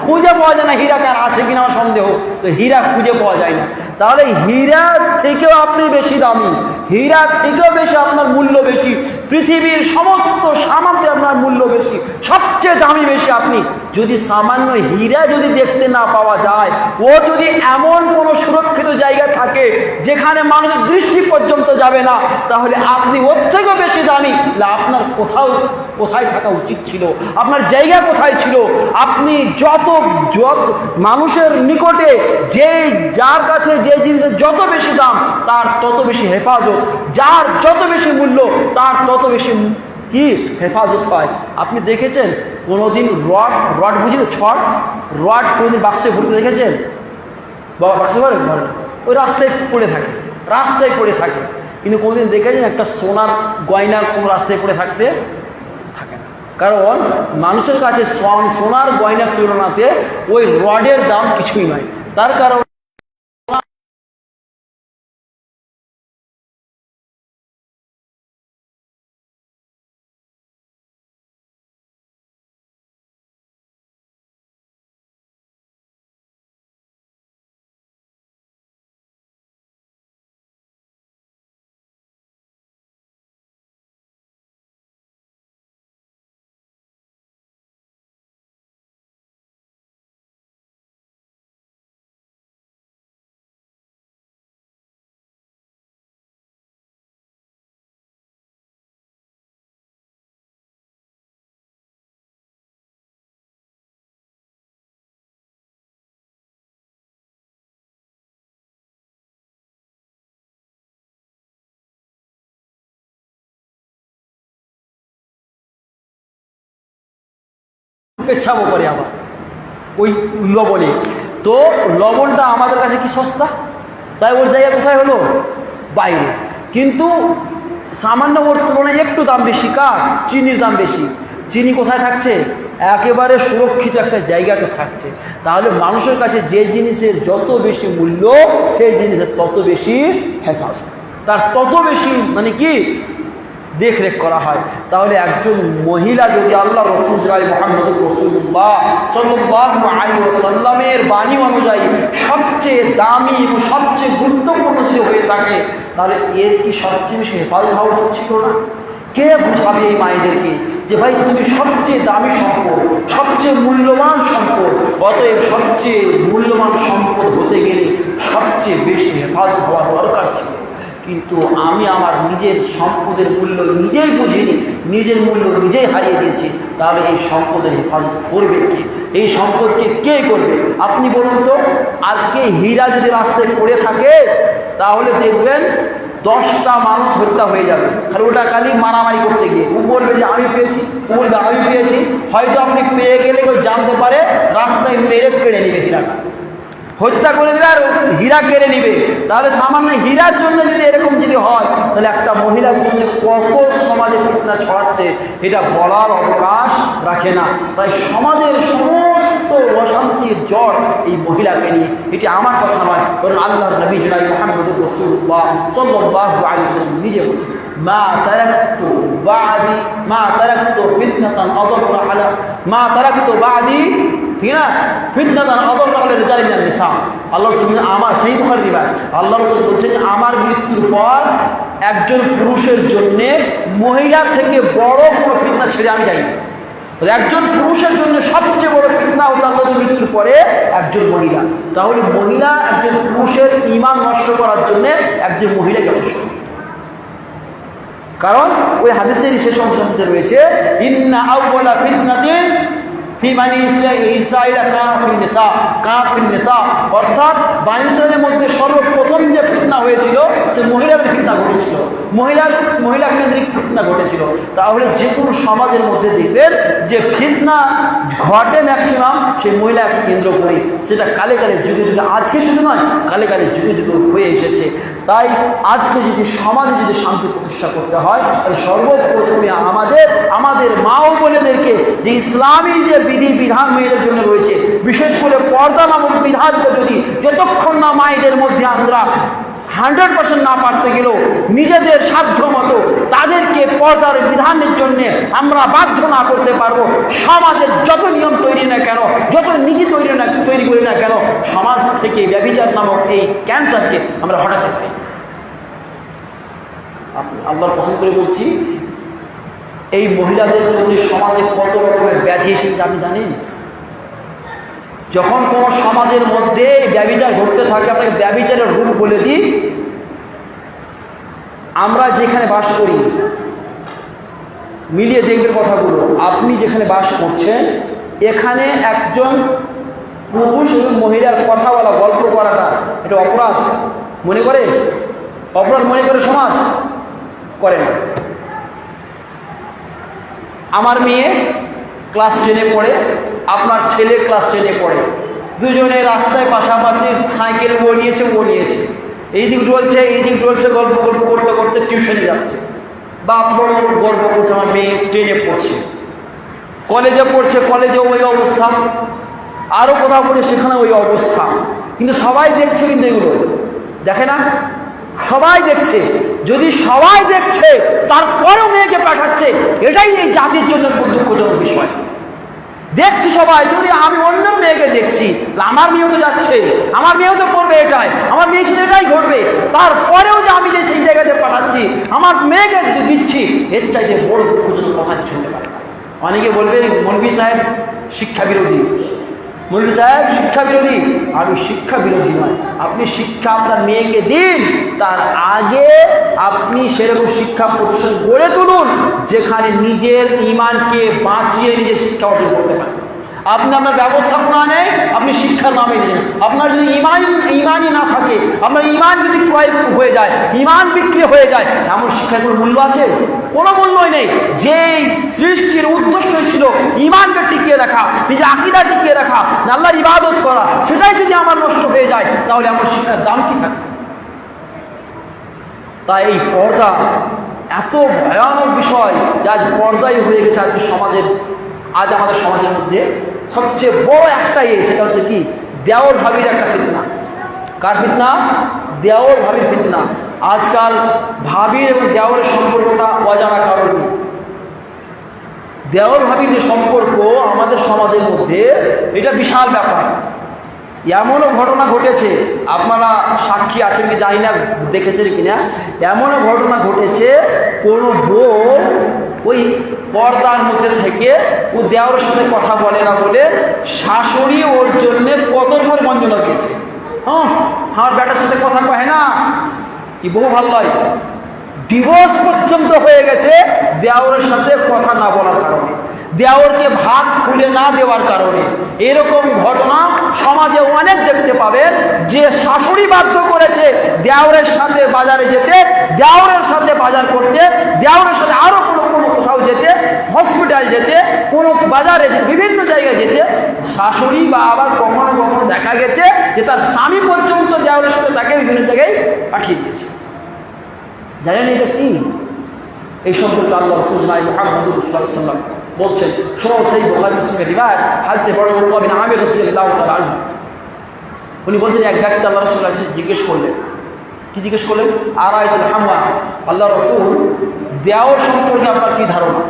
খুঁজে পাওয়া যায় না। হীরা কার আছে কিনা আমার সন্দেহ, তো হীরা খুঁজে পাওয়া যায় না। তাহলে হীরা থেকেও আপনি বেশি দামি, হীরা থেকেও বেশি আপনার মূল্য বেশি, পৃথিবীর সমস্ত সামগ্রী আপনার মূল্য বেশি, সবচেয়ে দামি বেশি। আপনি যদি সামান্য হীরা যদি দেখতে না পাওয়া যায়, ও যদি এমন কোনো সুরক্ষিত জায়গা থাকে যেখানে মানুষের দৃষ্টি পর্যন্ত যাবে না, তাহলে আপনি ওর থেকেও বেশি দামি। আপনার কোথায় থাকা উচিত ছিল, আপনার জায়গা কোথায় ছিল? আপনি যত মানুষের নিকটে যার কাছে যে জিনিসের যত বেশি দাম তার তত বেশি হেফাজত, যার যত বেশি মূল্য তার তত বেশি কি হেফাজত হয়। আপনি দেখেছেন কোনোদিন রড বুঝিয়ে রড কোনোদিন বাক্সে ভরতে দেখেছেন? বাক্সে ভরে ওই রাস্তায় পড়ে থাকে, কিন্তু কোনোদিন দেখেছেন একটা সোনার গয়না কোনো রাস্তায় পড়ে থাকতে থাকে না? কারণ মানুষের কাছে সোনার গয়নার তুলনাতে ওই রডের দাম কিছুই নয়। তার কারণ পেছাবো করে আবার ওই লবণে, তো লবণটা আমাদের কাছে কি সস্তা, তাই ওর জায়গা কোথায় হলো? বাইরে। কিন্তু সামান্য ওর তুলনায় একটু দাম বেশি কার? চিনির দাম বেশি। চিনি কোথায় থাকছে? একেবারে সুরক্ষিত একটা জায়গাতে থাকছে। তাহলে মানুষের কাছে যে জিনিসের যত বেশি মূল্য, সেই জিনিসের তত বেশি হেফাজত, তার তত বেশি মানে কি দেখরেখ করা হয়। তাহলে একজন মহিলা যদি আল্লাহ রসুল মুহাম্মদ রাসূলুল্লাহ সাল্লাল্লাহু আলাইহি ওয়াসাল্লামের বাণী অনুযায়ী সবচেয়ে দামি এবং সবচেয়ে গুরুত্বপূর্ণ যদি হয়ে থাকে, তাহলে এর কি সবচেয়ে বেশি হেফাজত হওয়া উচিত ছিল না? কে বুঝাবে এই মায়েদেরকে যে ভাই তুমি সবচেয়ে দামি সম্পদ, সবচেয়ে মূল্যবান সম্পদ, অতএব সবচেয়ে মূল্যবান সম্পদ হতে গেলে সবচেয়ে বেশি হেফাজত হওয়া দরকার ছিল। কিন্তু আমি আমার নিজের সম্পদের মূল্য নিজেই বুঝিনি, নিজের মূল্য নিজেই হারিয়ে দিয়েছি। তাহলে এই সম্পদের হেফাজত করবে কে? এই সম্পদকে কে করবে? আপনি বলুন তো, আজকে হীরা যদি রাস্তায় পড়ে থাকে তাহলে দেখবেন 10টা মানুষ হত্যা হয়ে যাবে, আর ওটা খালি মারামারি করতে গিয়ে। ও বলবে যে আমি পেয়েছি, ও বলবে আমি পেয়েছি। হয়তো আপনি পেয়ে গেলে কেউ জানতে পারে, রাস্তায় মেরে কেড়ে নেবে, হীরাটা হত্যা করে দেবে আর হীরা কেড়ে নিবে। তাহলে সামান্য হীরার জন্য যদি এরকম যদি হয়, তাহলে একটা মহিলার জন্য কত সমাজে ফিতনা ছড়াচ্ছে এটা বলার অবকাশ রাখে না। তাই সমাজের সমস্ত অশান্তির জ্বর এই মহিলাকে নিয়ে। এটি আমার কথা নয়, বরং আল্লাহর নবী জনাব মুহাম্মদ রাসূলুল্লাহ সাল্লাল্লাহু আলাইহি ওয়াসাল্লাম নিজে বলেছেন, মা তারাকতু ফিতনাতান আযাররা আলা মা তারাকতু বাদি, ঠিক না, ফিতনাতান আযাররা আলা রিজালিন মিনান নিসা। আল্লাহ রাসূল আমার সেই বুখারী রিওয়ায়াত, আল্লাহ রাসূল বলছেন আমার মৃত্যুর পর একজন পুরুষের জন্য মহিলা থেকে বড় কোনো ফিতনা ছেড়ে আমি যাই না। একজন পুরুষের জন্য সবচেয়ে বড় ফিতনা হচ্ছে আল্লাহ মৃত্যুর পরে একজন মহিলা। তাহলে মহিলা একজন পুরুষের ঈমান নষ্ট করার জন্য একজন মহিলা যথেষ্ট। কারণ ওই হাদিসের শেষ অংশের মধ্যে রয়েছে, ইন্না আউওয়ালা ফিতনাতিন ফি বানি ইসরাঈল কানাত ফিন নিসা, অর্থাৎ বানি ইসরাঈলের মধ্যে সর্বপ্রথম যে ফিতনা হয়েছিল সে মহিলাদের ফিতনা ঘটেছিল, মহিলা কেন্দ্রিক ফিতনা ঘটেছিল। তাহলে যে কোনো সমাজের মধ্যে দেখবেন যে ফিতনা ঘটে ম্যাক্সিমাম সেই মহিলাকে কেন্দ্র করে, সেটা কালে কালে যুগে যুগে, আজকে শুধু নয় কালে কালে যুগে যুগে হয়ে এসেছে। তাই আজকে যদি সমাজে যদি শান্তি প্রতিষ্ঠা করতে হয়, তাহলে সর্বপ্রথমে আমাদের মা ও বোনেদেরকে যে ইসলামী যে বিধি বিধান মেয়েদের জন্য রয়েছে, বিশেষ করে পর্দা নামক বিধানকে যদি যতক্ষণ না মায়েদের মধ্যে আমরা 100% না পারতে গেলেও নিজেদের সাধ্য মতো তাদেরকে পর্দার বিধানের জন্য আমরা বাধ্য না করতে পারবো। সমাজের যত নিয়ম তৈরি না কেন, যত নীতি তৈরি করি না কেন, সমাজ থেকে ব্যভিচার নামক এই ক্যান্সারকে আমরা হটাতে পারি। আল্লাহর পছন্দ করে বলছি, এই মহিলাদের জন্য সমাজে কত রকমের ব্যাধি এসেছে আপনি জানেন? যখন কোনো সমাজের মধ্যে ব্যভিচার ঘটতে থাকে, আপনাকে ব্যভিচারের রূপ বলে দিই। আমরা যেখানে বাস করি, মিলিয়ে দেখবেন কথাগুলো, আপনি যেখানে বাস করছেন এখানে একজন পুরুষ এবং মহিলার কথা বলা, গল্প করাটা এটা অপরাধ মনে করে? অপরাধ মনে করে সমাজ? করে না। আমার মেয়ে ক্লাস 10-এ পড়ে, আপনার ছেলে ক্লাস 10-এ পড়ে, দুজনে রাস্তায় পাশাপাশি সাইকেল ও নিয়েছে, এইদিক চলছে, গল্প করতে করতে টিউশনে যাচ্ছে। বাপ বড় গর্ব করছে আমার মেয়ে 10-এ পড়ছে। কলেজে পড়ছে, কলেজে ওই অবস্থা, আরও কোথাও পড়ে সেখানে ওই অবস্থা। কিন্তু সবাই দেখছে, কিন্তু এগুলো দেখে না, সবাই দেখছে। যদি সবাই দেখছে তারপরেও মেয়েকে পাঠাচ্ছে, এটাই এই জাতির জন্য দুঃখজনক বিষয়। দেখছি সবাই, যদি আমি অন্য মেয়েকে দেখছি, আমার মেয়েও তো যাচ্ছে, আমার মেয়েও তো করবে এটাই, আমার মেয়ে সাথে এটাই ঘটবে, তারপরেও যে আমি যে সেই জায়গাতে পাঠাচ্ছি, আমার মেয়েকে দিচ্ছি, এর চাইতে বড় দুঃখজনক কথা শুনতে পারে। অনেকে বলবে মৌলভী সাহেব শিক্ষা বিরোধী, মৌলভী সাহেব শিক্ষা বিরোধী। আমি শিক্ষা বিরোধী নয়। আপনি শিক্ষা আপনার মেয়েকে দিন, তার আগে আপনি সেরকম শিক্ষা প্রতিষ্ঠান গড়ে তুলুন যেখানে নিজের ঈমানকে বাঁচিয়ে নিজে শিক্ষা অর্জন করতে পারেন। আপনি আপনার ব্যবস্থাপনা নেই, আপনি শিক্ষার নামে নেন। আপনার যদি ঈমানই না থাকে, আপনার ঈমান যদি ক্রয় হয়ে যায়, ঈমান বিক্রি হয়ে যায়, এমন শিক্ষার কোনো মূল্য আছে? কোনো মূল্যই নেই। যেই সৃষ্টির উদ্দেশ্য ছিল ঈমানকে টিকিয়ে রাখা, নিজে আকীদা টিকিয়ে রাখা, আল্লাহর ইবাদত করা, সেটাই যদি আমার নষ্ট হয়ে যায়, তাহলে আমার শিক্ষার দাম কি থাকে? তাই এই পর্দা এত ভয়ানক বিষয়, যে আজ পর্দাই হয়ে গেছে আজকে সমাজের, আজ আমাদের সমাজের মধ্যে সবচেয়ে বড় একটা সেটা হচ্ছে কি, দেওর ভাবির একটা ফিতনা। কার ফিতনা? দেওর ভাবির ফিতনা। আজকাল ভাবির এবং দেওরের সম্পর্কটা অজানা কারণ নেই। দেওর ভাবির যে সম্পর্ক আমাদের সমাজের মধ্যে, এটা বিশাল ব্যাপার। এমনও ঘটনা ঘটেছে, আপনারা সাক্ষী আছেন কি জানি না, দেখেছেন কিনা, এমনও ঘটনা ঘটেছে, কোনো বউ ওই পর্দার মধ্যে থেকে ও দেওরের সাথে কথা বলে না বলে শাশুড়ি ওর জন্য কত ধর বঞ্চনা দিয়েছে। আমার বেটার সাথে কথা কয় না, কি বহু ভালো হয়, ডিভোর্স পর্যন্ত হয়ে গেছে দেওরের সাথে কথা না বলার কারণে, দেওরকে ভাত খুলে না দেওয়ার কারণে। এরকম ঘটনা সমাজে অনেক দেখতে পাবেন, যে শাশুড়ি বাধ্য করেছে দেওরের সাথে বাজারে যেতে, দেওরের সাথে বাজার করতে, দেওরের সাথে আরো কোনো কোথাও যেতে, হসপিটাল যেতে, কোনো বাজারে বিভিন্ন জায়গায় যেতে, শাশুড়ি বা আবার কখনো কখনো দেখা গেছে যে তার স্বামী পর্যন্ত দেওরের সাথে তাকে বিভিন্ন জায়গায় পাঠিয়ে দিয়েছে। জানেন এটা কি? এই সম্পর্কে আল্লাহ রাসূল মুহাম্মদুর রাসূলুল্লাহ সাল্লাল্লাহু আলাইহি ওয়াসাল্লাম বলছেন, সরল সেই বুখারী মুসলিমের রিওয়ায়াত, হাদিসে বড় উকবা বিন আমির রাদিয়াল্লাহু তাআলা আনহু, উনি বলছেন এক ব্যক্তি আল্লাহ রাসূলুল্লাহ জিজ্ঞেস করলেন, কি জিজ্ঞেস করলেন? আরাইতুল হামা, আল্লাহ রাসূল দেওর সম্পর্কে আপনার কি ধারণা,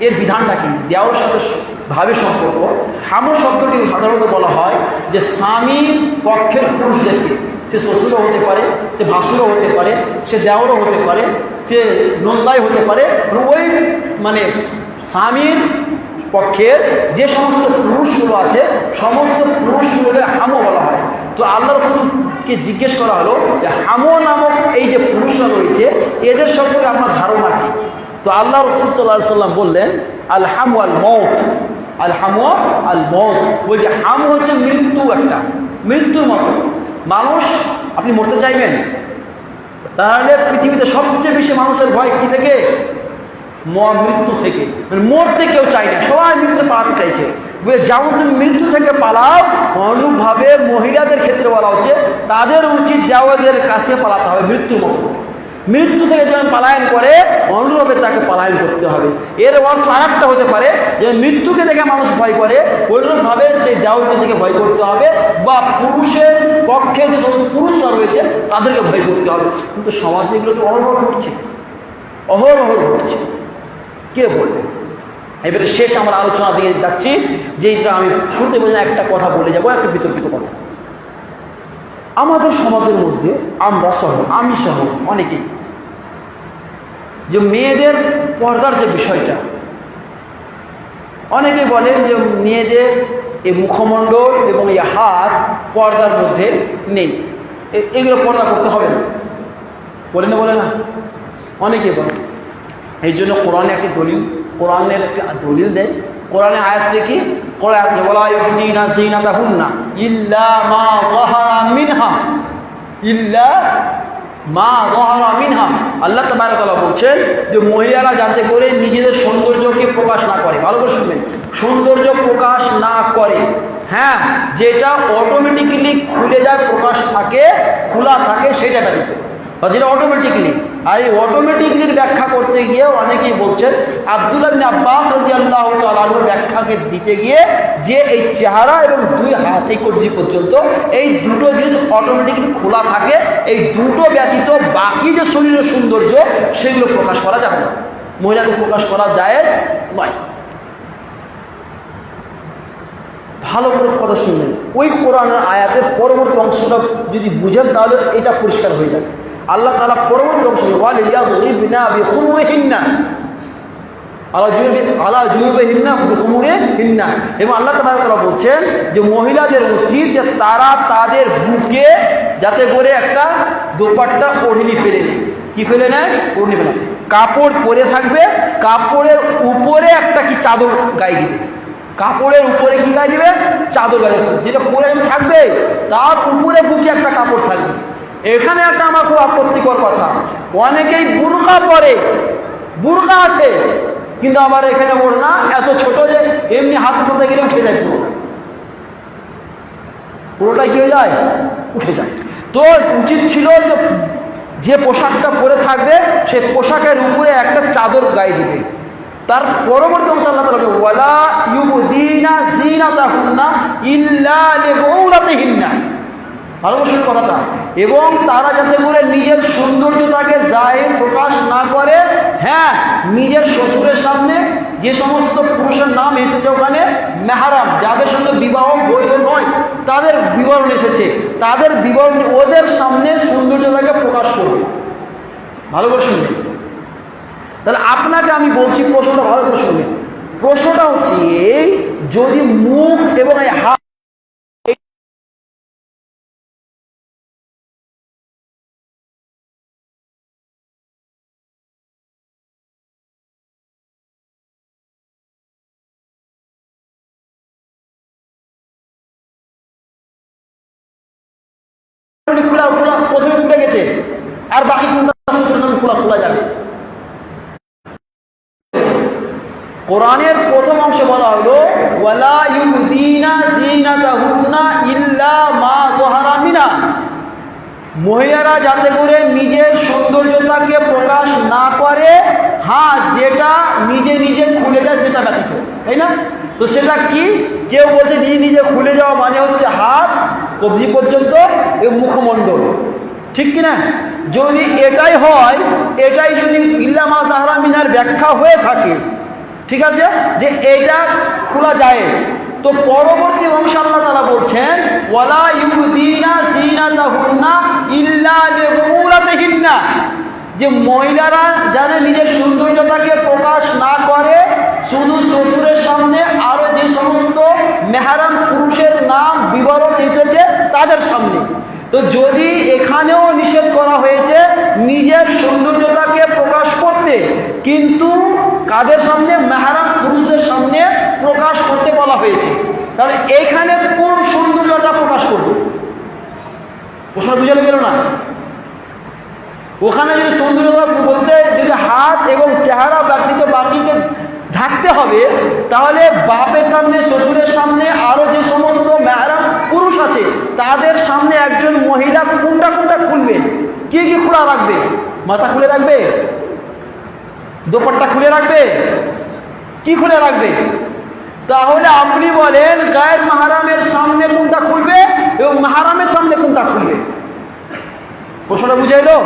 এর বিধানটা কি? দেওর সাথে ভাবে সম্পর্ক। হামু শব্দটি সাধারণত বলা হয় যে স্বামী পক্ষের পুরুষদেরকে, সে শ্বশুরও হতে পারে, সে ভাসুরও হতে পারে, সে দেওরও হতে পারে, সে নন্দাই হতে পারে, ওই মানে স্বামীর পক্ষের যে সমস্ত পুরুষগুলো আছে, সমস্ত পুরুষগুলোকে হামো বলা হয়। তো আল্লাহ রাসূলকে জিজ্ঞেস করা হলো যে হামো নামক এই যে পুরুষরা রয়েছে, এদের সম্পর্কে আপনার ধারণা কি? তো আল্লাহ রাসূল সাল্লাল্লাহু আলাইহি ওয়াসাল্লাম বললেন, আল হামু আল মউত, আল হামু আল মউত। বলছে হাম হচ্ছে মৃত্যু, একটা মৃত্যুর মতো। মানুষ, আপনি মরতে চাইবেন? তাহলে পৃথিবীতে সবচেয়ে বেশি মানুষের ভয় কি থেকে? মৃত্যু থেকে। মানে মরতে কেউ চায় না, সবাই মৃত্যুতে পালাতে চাইছে। যেমন তুমি মৃত্যু থেকে পালাও, অনুভাবে মহিলাদের ক্ষেত্রে বলা হচ্ছে তাদের উচিত দেওয়াদের কাছ থেকে পালাতে হবে মৃত্যুর মতো। মৃত্যু থেকে যখন পালায়ন করে অনুরূপে তাকে পালায়ন করতে হবে। এর অর্থ আর একটা হতে পারে যে মৃত্যুকে দেখে মানুষ ভয় করে, ওইরকমভাবে সেই দেহকে দেখে ভয় করতে হবে, বা পুরুষের পক্ষে যে সমস্ত পুরুষরা রয়েছে তাদেরকে ভয় করতে হবে। কিন্তু সমাজে এগুলো তো অহরহ ঘটছে, অহরহ ঘটছে। কে বলবে? এবারে শেষ আমার আলোচনা দিয়ে যাচ্ছি, যেটা আমি শুনতে বললাম একটা কথা বলে যাবো, একটা বিতর্কিত কথা। আমাদের সমাজের মধ্যে আমরা সহ, আমি সহ অনেকেই, যে মেয়েদের পর্দার যে বিষয়টা, অনেকেই বলেন যে মেয়েদের এই মুখমণ্ডল এবং এই হাত পর্দার মধ্যে নেই, এগুলো পর্দা করতে হবে না, বলে না? বলে না? অনেকেই বলে। এই জন্য কোরআনে একটি দলিল, কোরআনের একটি দলিল দেয়। কোরআনে আয়াতটি কি? কোরআনে বলা হয় ইউদিনা যিনাতাহুন্না ইল্লা মা যাহারা মিনহা, ইল্লা মা যাহারা মিনহা। আল্লাহ তাবারক ওয়া তাআলা বলছেন যে মহিলারা যাতে করে নিজেদের সৌন্দর্যকে প্রকাশ না করে, ভালো করে শুনবেন, সৌন্দর্য প্রকাশ না করে, হ্যাঁ, যেটা অটোমেটিক্যালি খুলে যায়, প্রকাশ থাকে, খোলা থাকে, সেটা দিতে, যেটা অটোমেটিক্যালি। আর এই অটোমেটিক্যালির ব্যাখ্যা করতে গিয়ে অনেকেই বলছেন, আব্দুল্লাহ ইবনে আব্বাস রাদিয়াল্লাহু তাআলা আনহুর ব্যাখ্যাকে দিতে গিয়ে, যে এই চেহারা এবং দুই হাত এই কবজি পর্যন্ত এই দুটো জিনিস অটোমেটিক্যালি খোলা থাকে, এই দুটো ব্যতীত বাকি যে শরীরের সৌন্দর্য সেগুলো প্রকাশ করা যাবে না, মহিলাকে প্রকাশ করা জায়েজ নয়। ভালো করে কথা শুনবেন, ওই কোরআনের আয়াতের পরবর্তী অংশটা যদি বুঝেন তাহলে এটা পরিষ্কার হয়ে যাবে। আল্লাহ তাআলা পরবর্তী অংশ ওয়ালিয়াযরিবনা বিখুমুরিহিন্না আলা জুনুবিহিন্না বিখুমুরিহিন্না, এবং আল্লাহ তাআলা বলছেন যে মহিলাদের উচিত যে তারা তাদের বুকে যাতে করে একটা দোপাট্টা ওড়নি ফেলে নেয়। কি ফেলে নেয়? ওড়নি ফেলে, কাপড় পরে থাকবে, কাপড়ের উপরে একটা কি চাদর গায়ে দিবে, কাপড়ের উপরে কি গায়ে দিবে? চাদর গায়ে দিবে, যেটা পরে থাকবে তার উপরে বুকে একটা কাপড় থাকবে। এখানে একটা আমার খুব আপত্তিকর কথা, অনেকেই বুরকা পরে, বুরকা আছে কিন্তু আবার এখানে ওড়না এত ছোট যে এমনি হাত উঠাতে গেলে উঠে যায়, পুরোটা কি হয়ে যায়? উঠে যায়। তো উচিত ছিল যে পোশাকটা পরে থাকবে সেই পোশাকের উপরে একটা চাদর গায়ে দিবে। তার পরবর্তী অংশ আল্লাহ তাআলা বলেন ওয়ালা ইউবদিনা যিনাতাহুন্না ইল্লা লিবুলাতিহিন্না, ভালোবাসার কথাটা, এবং তারা যাতে করে নিজের সৌন্দর্যটাকে জাহির প্রকাশ না করে, হ্যাঁ, নিজের শ্বশুরের সামনে যে সমস্ত পুরুষের নাম এসেছে ওখানে মেহরাম, যাদের সঙ্গে বিবাহ বৈধ নয় তাদের বিবরণ এসেছে, তাদের বিবরণ ওদের সামনে সৌন্দর্যটাকে প্রকাশ করবে। ভালো করে শুনবেন। তাহলে আপনাকে আমি বলছি, প্রশ্নটা ভালো করে শুনবেন, প্রশ্নটা হচ্ছে এই, যদি মুখ এবং এই হাত প্রথমে উঠে গেছে আর বাকি খোলা যাবে। কোরআনের প্রথম অংশে বলা হলো ওয়ালা ইউদিনা যিনাতাহুন্না ইল্লা মা যাহারা মিনহা, মহিলারা যাতে করে নিজের সৌন্দর্যতাকে প্রকাশ না করে, হ্যাঁ, যেটা নিজে নিজে খুলে যায় সেটা ব্যতীত, তাই না? তো সেটা কি? কেউ বলছে নিজে নিজে খুলে যাওয়া মানে হচ্ছে হাত কবজি পর্যন্ত এবং মুখমণ্ডল, ঠিক কিনা? যদি এটাই হয়, এটাই যদি ইল্লা মা যাহারা মিনহার ব্যাখ্যা হয়ে থাকে, ঠিক আছে, যে এটা খোলা যায়, তো পরবর্তী অংশ আল্লাহ তাআলা বলছেন ওয়ালা ইউদিনা যিনাতাহুন্না ইল্লা লিবুলাতিহিন্না, যে মহিলারা যারা নিজের সৌন্দর্যতাকে প্রকাশ না করে, শুধু শ্বশুরের সামনে আরো যে সমস্ত মেহরাম পুরুষের নাম বিবরণ এসেছে তাদের সামনে। তো যদি এখানেও নিষেধ করা হয়েছে নিজের সৌন্দর্যতাকে প্রকাশ করতে, কিন্তু কাদের সামনে? মেহরাম পুরুষদের সামনে প্রকাশ করতে বলা হয়েছে, তাহলে এইখানে কোন সৌন্দর্যটা প্রকাশ করবে? প্রশ্ন বুঝে গেল না? ওখানে যদি সৌন্দর্যতা বলতে যদি হাত এবং চেহারা ব্যতীত বাকিকে ঢাকতে হবে, তাহলে বাপের সামনে, শ্বশুরের সামনে, আরো যে সমস্ত মেহরাম পুরুষ আছে তাদের সামনে একজন মহিলা কোনটা কোনটা খুলবে, কি কি খোলা রাখবে? মাথা খুলে রাখবে? দোপাট্টা খুলে রাখবে? কি খুলে রাখবে? তাহলে আপনি বলেন গায়ের মাহরামের সামনে কোনটা খুলবে এবং মাহরামের সামনে কোনটা খুলবে? প্রশ্নটা বুঝাইলো?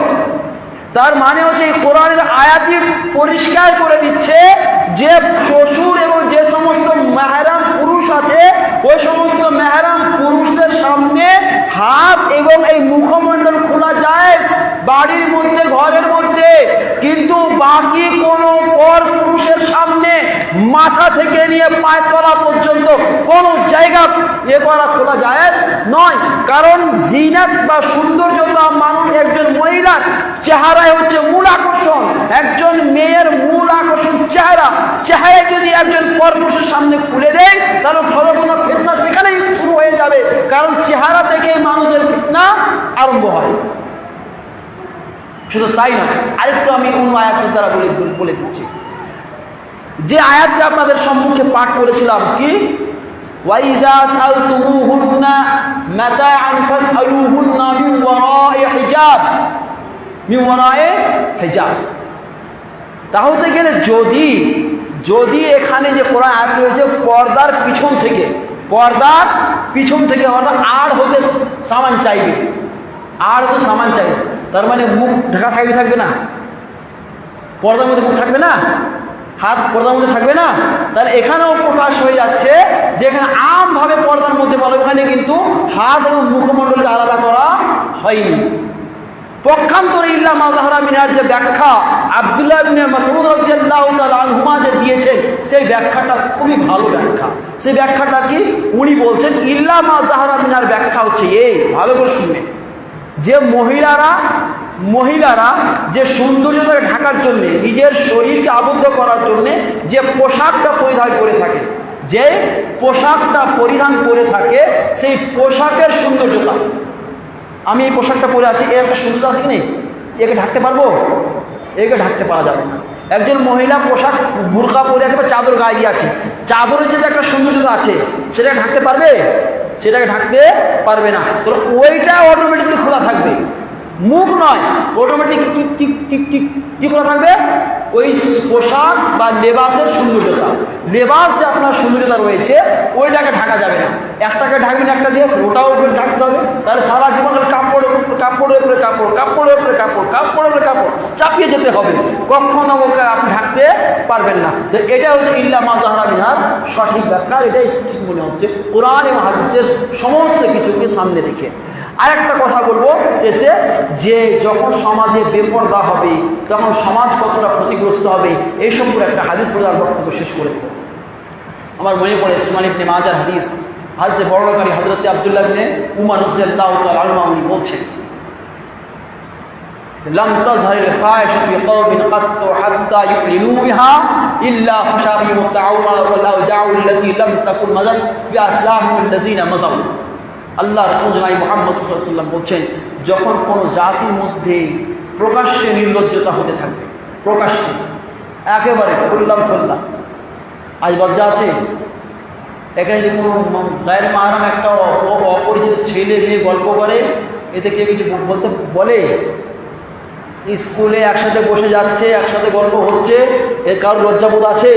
তার মানে হচ্ছে এই কোরআনের আয়াতই পরিষ্কার করে দিচ্ছে যে শ্বশুর এবং যে সমস্ত মেহরাম পুরুষ আছে ওই সমস্ত মেহরাম পুরুষদের সামনে হাত এবং এই মুখমণ্ডল খোলা যায় বাড়ির মধ্যে, ঘরের মধ্যে, কিন্তু বাকি কোনো পর পুরুষের সামনে মাথা থেকে নিয়ে পায়ের তলা পর্যন্ত কোনো জায়গা করা খোলা যায় নয়। কারণ জিনাত বা সৌন্দর্যতা মানুষ, একজন মহিলার চেহারায় হচ্ছে মূল আকর্ষণ। একজন মেয়ের মূল আকর্ষণ চেহারা। চেহারায় যদি একজন পরপুরুষের সামনে খুলে দেয় তাহলে সর্বপ্রথম ফিতনা সেখানেই শুরু হয়ে যাবে, কারণ চেহারা থেকে মানুষের ফিতনা আরম্ভ হয়। শুধু তাই না, আরেকটু আমি অন্য আয়াতের দ্বারা বলে দিচ্ছি। যে আয়াতটা আপনাদের সম্মুখে পাঠ করেছিলাম, কি ওয়াইযা সালতুমুহুন্না মাতাআন ফাসআলুহুন্না মিন ওয়ারা'i হিজাব, মিন ওয়ারা'i হিজাব। তাহলে গেলে যদি এখানে যে কোরআন আয়াত রয়েছে পর্দার পিছন থেকে, পর্দার পিছন থেকে অর্থাৎ আর হতে সামান চাইবে, আর হতে সামান চাইবে, তার মানে মুখ ঢাকা থাকবে না, পর্দার মধ্যে মুখ থাকবে না, হাত পর্দার মধ্যে থাকবে না। তাহলে এখানেও প্রকাশ হয়ে যাচ্ছে যে এখানে আমভাবে পর্দার মধ্যে বলে, ওখানে কিন্তু হাত এবং মুখমণ্ডলকে আলাদা করা হয়নি। পক্ষান্তরে ইল্লা মা যাহারা মিনার যে ব্যাখ্যা আব্দুল্লাহ ইবনে মাসউদ রাদিয়াল্লাহু তাআলা আনহুমা যে দিয়েছেন, সেই ব্যাখ্যাটা খুবই ভালো ব্যাখ্যা। সেই ব্যাখ্যাটা কি? উনি বলছেন ইল্লা মা যাহারা মিনার ব্যাখ্যা হচ্ছে এই, ভালো করে শুনবেন, যে মহিলারা যে সৌন্দর্যতাকে ঢাকার জন্য, নিজের শরীরকে আবদ্ধ করার জন্য যে পোশাকটা পরিধান করে থাকে, যে পোশাকটা পরিধান করে থাকে, সেই পোশাকের সৌন্দর্যতা, আমি এই পোশাকটা পরে আছি, এর একটা সৌন্দর্য আছে কি নেই? একে ঢাকতে পারবো? একে ঢাকতে পারা যাবে না। একজন মহিলা পোশাক বুরকা পরে আছে বা চাদর গায়ে দিয়ে আছে, চাদরের যে একটা সৌন্দর্যতা আছে সেটাকে ঢাকতে পারবে? সেটাকে ঢাকতে পারবে না। তো ওইটা অটোমেটিকলি খোলা থাকবে, মুখ নয়, অটোমেটিক কি খোলা থাকবে? ওই পোশাক বা লেবাসের সৌন্দর্যতা, লেবাস যে আপনার সৌন্দর্যতা রয়েছে ওইটাকে ঢাকা যাবে না। একটাকে ঢাকবেন একটা দিয়ে, ওটাও উপরে ঢাকতে হবে। তাহলে সারা জীবন কাপড়ের উপরে কাপড়, কাপড়ের উপরে কাপড় চাপিয়ে যেতে হবে, কখনো ওকে আপনি ঢাকতে পারবেন না। তো এটা হচ্ছে ইল্লা মা যাহারা মিনার সঠিক ব্যাখ্যা। এটাই ঠিক মনে হচ্ছে কোরআন এবং হাদিসের সমস্ত কিছুকে সামনে রেখে। আরেকটা কথা বলবো শেষে, যে যখন সমাজে বেপরদা হবে তখন সমাজ কতটা ক্ষতিগ্রস্ত হবে, এই সম্পর্কে একটা হাদিস বলে আর বক্তব্য শেষ করে দেব। আমার মনে পড়ে সুনান ইবনে মাজার হাদিসে বর্ণনাকারী হযরত আব্দুল্লাহ ইবনে উমর রাদিয়াল্লাহু তাআলা আনহু উনি বলছেন, লাম তাযহারিল ফাহিশাতু ফি কওমিন কাত্তু হাত্তা ইউলিনু বিহা ইল্লা ফাশাবিহু তাআউনা ওয়াল আওজাউ আল্লাতী লাম তাকুন মাযাত ফি আসলাফিল লাযীনা মাযাউ। আল্লাহ রাসূল জনাব মুহাম্মদ সাল্লাল্লাহু আলাইহি ওয়াসাল্লাম বলছেন, যখন কোনো জাতির মধ্যে প্রকাশ্যে নির্লজ্জতা হতে থাকবে, প্রকাশ্যে একেবারে খুল্লাম খোল্লা, আজ লজ্জা আছে এখানে যে কোনো গায়ের মাহরাম একটা অপরিচিত ছেলে মেয়ে গল্প করে, এতে কেউ কিছু বলতে বলে? স্কুলে একসাথে বসে যাচ্ছে, একসাথে গল্প হচ্ছে, এর কারোর লজ্জাবোধ আছে?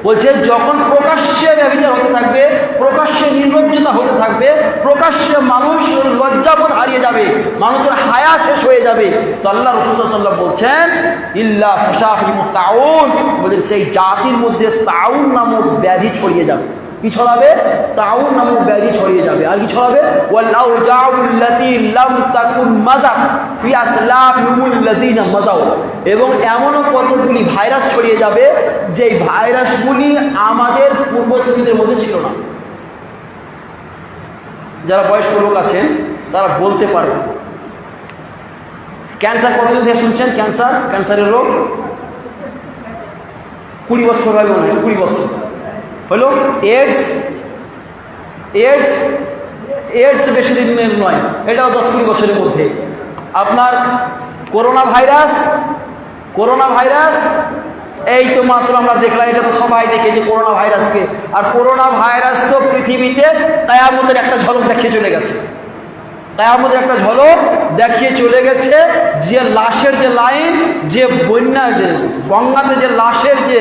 বলছে যখন প্রকাশ্যে ব্যভিচার হতে থাকবে, প্রকাশ্যে নির্লজ্জতা হতে থাকবে, প্রকাশ্যে মানুষ লজ্জাবোধ হারিয়ে যাবে, মানুষের হায়া শেষ হয়ে যাবে, তো আল্লাহ রাসূল সাল্লাল্লাহু আলাইহি ওয়াসাল্লাম বলছেন ইল্লা ফাশাহিমু তাউন, বলেন সেই জাতির মধ্যে তাউন নামক ব্যাধি ছড়িয়ে যাবে। কি ছড়াবে? তাউন নামক ব্যাধি ছড়িয়ে যাবে। আর কি ছড়াবে? ওয়াল আওজাউ আল্লাতী লাম তাকুন মাযাত ফি আসলাফিহিল লাযীনা মাযাউ, এবং এমনও কতগুলি ভাইরাস ছড়িয়ে যাবে যে ভাইরাসগুলি আমাদের পূর্বসূরীদের মধ্যে ছিল না। যারা বয়স্ক লোক আছেন তারা বলতে পারবে, ক্যান্সার কতদিন থেকে শুনছেন? ক্যান্সারের রোগ 20 বছর হবে মনে হয়, 20 বছর হলো। এইডস বেশি দিনের নয়, এটাও 10-20 বছরের মধ্যে। আপনার করোনা ভাইরাস এই তো মাত্র আমরা দেখলাম, এটা তো সবাই দেখে যে করোনা ভাইরাসকে, আর করোনা ভাইরাস তো পৃথিবীতে কিয়ামতের একটা ঝলক দেখিয়ে চলে গেছে। কিয়ামতের একটা ঝলক দেখিয়ে চলে গেছে, যে লাশের যে লাইন, যে বন্যা, যে গঙ্গাতে যে লাশের যে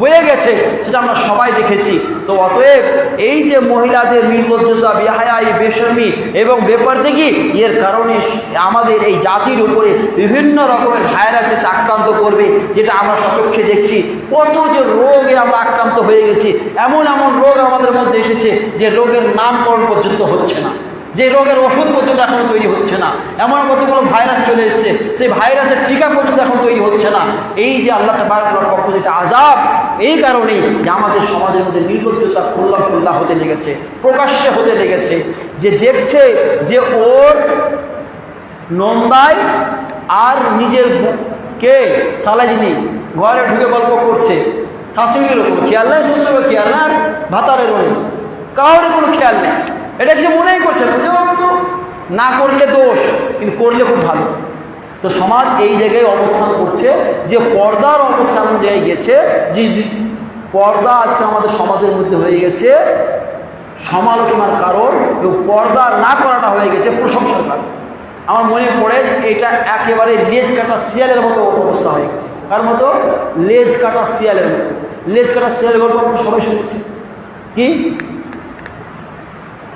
বয়ে গেছে, সেটা আমরা সবাই দেখেছি। তো অতএব এই যে মহিলাদের নির্লজ্জতা, বেহায়াই, বেশরমি এবং বেপরদেগি, এর কারণে আমাদের এই জাতির উপরে বিভিন্ন রকমের ভাইরাস এসে আক্রান্ত করবে, যেটা আমরা সচক্ষে দেখছি। কত যে রোগে আমরা আক্রান্ত হয়ে গেছি, এমন এমন রোগ আমাদের মধ্যে এসেছে যে রোগের নামকরণ পর্যন্ত হচ্ছে না, যে রোগের ওষুধ পর্যন্ত এখন তৈরি হচ্ছে না। এমন কতগুলো ভাইরাস চলে এসছে, সেই ভাইরাসের টিকা পর্যন্ত এখন তৈরি হচ্ছে না। এই যে আল্লাহ তাবারকের পক্ষ থেকে আযাব, এই কারণেই যে আমাদের সমাজের মধ্যে নির্লজ্জতা খোল্লা হতে লেগেছে, প্রকাশ্যে হতে লেগেছে। যে দেখছে যে ওর নন্দায় আর নিজের কে সালাজিনি ঘরে ঢুকে গল্প করছে, শাশুড়ির কোনো খেয়াল নেই, শ্বশুরের খেয়াল না, আর ভাতারেরও নেই, কারোর কোনো খেয়াল নেই। এটা কিছু মনেই করছে না, না করলে দোষ, কিন্তু করলে খুব ভালো। তো সমাজ এই জায়গায় অবস্থান করছে যে পর্দার অবস্থান জায়গায় গেছে, যে পর্দা আজকে আমাদের সমাজের মধ্যে হয়ে গেছে সমালোচনার কারণ, এবং পর্দা না করাটা হয়ে গেছে প্রশংসার কারণ। আমার মনে পড়ে এটা একেবারে লেজ কাটা শিয়ালের মতো অবস্থা হয়ে গেছে। কার মতো? লেজ কাটা শিয়ালের মতো। লেজ কাটা শিয়ালের গল্প আমরা সবাই শুনেছি। কি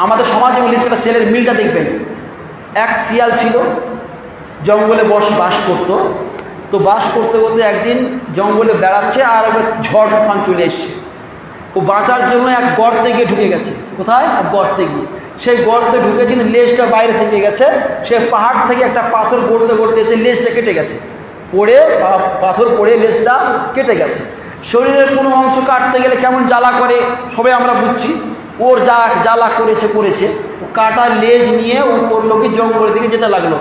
আমাদের সমাজে লেজ কাটা শিয়ালের মিলটা দেখবেন। এক শিয়াল ছিল, জঙ্গলে বাস করত। তো বাস করতে করতে একদিন জঙ্গলে বেড়াচ্ছে, আর একবার ঝড় তুফান চলে এসছে। ও বাঁচার জন্য এক গর্তে গিয়ে ঢুকে গেছে। কোথায়? এক গর্তে গিয়ে। সেই গর্তে ঢুকে কিন্তু লেজটা বাইরে থেকে গেছে। সে পাহাড় থেকে একটা পাথর গড়তে এসে লেজটা কেটে গেছে, পাথর পড়ে লেজটা কেটে গেছে। শরীরের কোনো অংশ কাটতে গেলে কেমন জ্বালা করে সবাই আমরা বুঝছি। ওর যা জ্বালা করেছে ও কাটা লেজ নিয়ে ও করলো কি, জঙ্গলের দিকে যেতে লাগলো।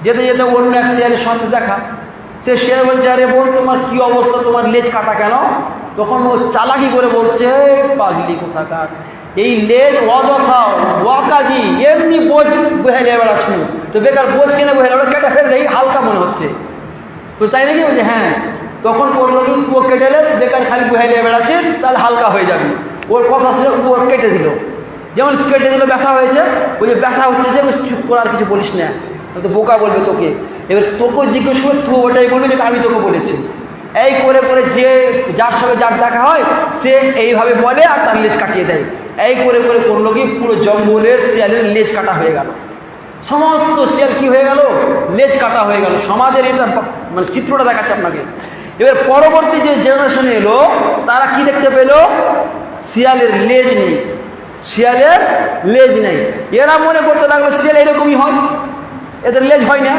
যেতে যেতে অন্য এক শিয়ালের সঙ্গে দেখা। সে শিয়াল বলছে, আরে বোন তোমার কি অবস্থা, তোমার লেজ কাটা কেন? তখন ও চালাকি করে বলছে, পাগলি কোথাকার, এই লেজ অযথা ওয়াকাজি এমনি বোঝ বহেলে বেড়াচ্ছি, তো বেকার বোঝ কিনে বহেলে ওরা কেটে ফেললে হালকা মনে হচ্ছে। তো তাই নাকি? বলছে হ্যাঁ। তখন করলো কি, ও কেটেলে বেকার খালি বহেলে বেড়াচ্ছে, তাহলে হালকা হয়ে যাবে। ওর কথা ছিল, ও কেটে দিল। যেমন কেটে দিল, ব্যথা হয়েছে, ওই যে ব্যথা হচ্ছে যে চুপ করে আর কিছু বলিস না, তো বোকা বলবে তোকে। এবার তোকে জিজ্ঞেস করে তুই ওটাই বলবি যে আমি তোকে বলেছি। এই করে করে যে যার সঙ্গে যার দেখা হয় সে এইভাবে বলে আর তার লেজ কাটিয়ে দেয়। এই করে করে করলো কি, পুরো জঙ্গলের শিয়ালের লেজ কাটা হয়ে গেল। সমস্ত শিয়াল কি হয়ে গেল? লেজ কাটা হয়ে গেল। সমাজের এটা মানে চিত্রটা দেখাচ্ছে আপনাকে। এবার পরবর্তী যে জেনারেশন এলো, তারা কি দেখতে পেল? শিয়ালের লেজ নেই, শিয়ালের লেজ নেই। এরা মনে করতে লাগলো শিয়াল এরকমই হয়, এদের লেজ হয় না।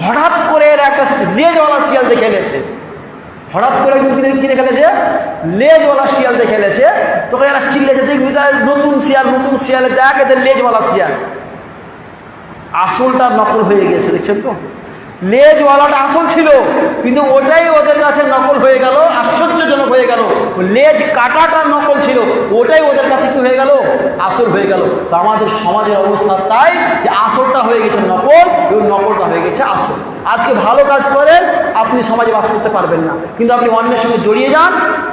হঠাৎ করে এরা একটা লেজওয়ালা শিয়াল দেখে এলেছে। হঠাৎ করে কি দেখে এলেছে? লেজওয়ালা শিয়াল দেখে এলেছে। তখন এরা চিল্লেছে, দেখবি নতুন শিয়াল দেখ, এদের লেজওয়ালা শিয়াল। আসলটা নকল হয়ে গেছে, দেখছেন তো? লেজওয়ালাটা আসল ছিল, কিন্তু ওটাই ওদের কাছে নকল হয়ে গেল, আশ্চর্যজনক হয়ে গেল। লেজ কাটাটা নকল ছিল, ওটাই ওদের কাছে কি হয়ে গেল? আসল হয়ে গেল। তো আমাদের সমাজের অবস্থা তাই, যে আসলটা হয়ে গেছে নকল এবং নকলটা হয়ে গেছে আসল। আজকে ভালো কাজ করেন, আপনি সমাজে বাস করতে পারবেন না, কিন্তু আপনি অন্যের সঙ্গে জড়িয়ে যান,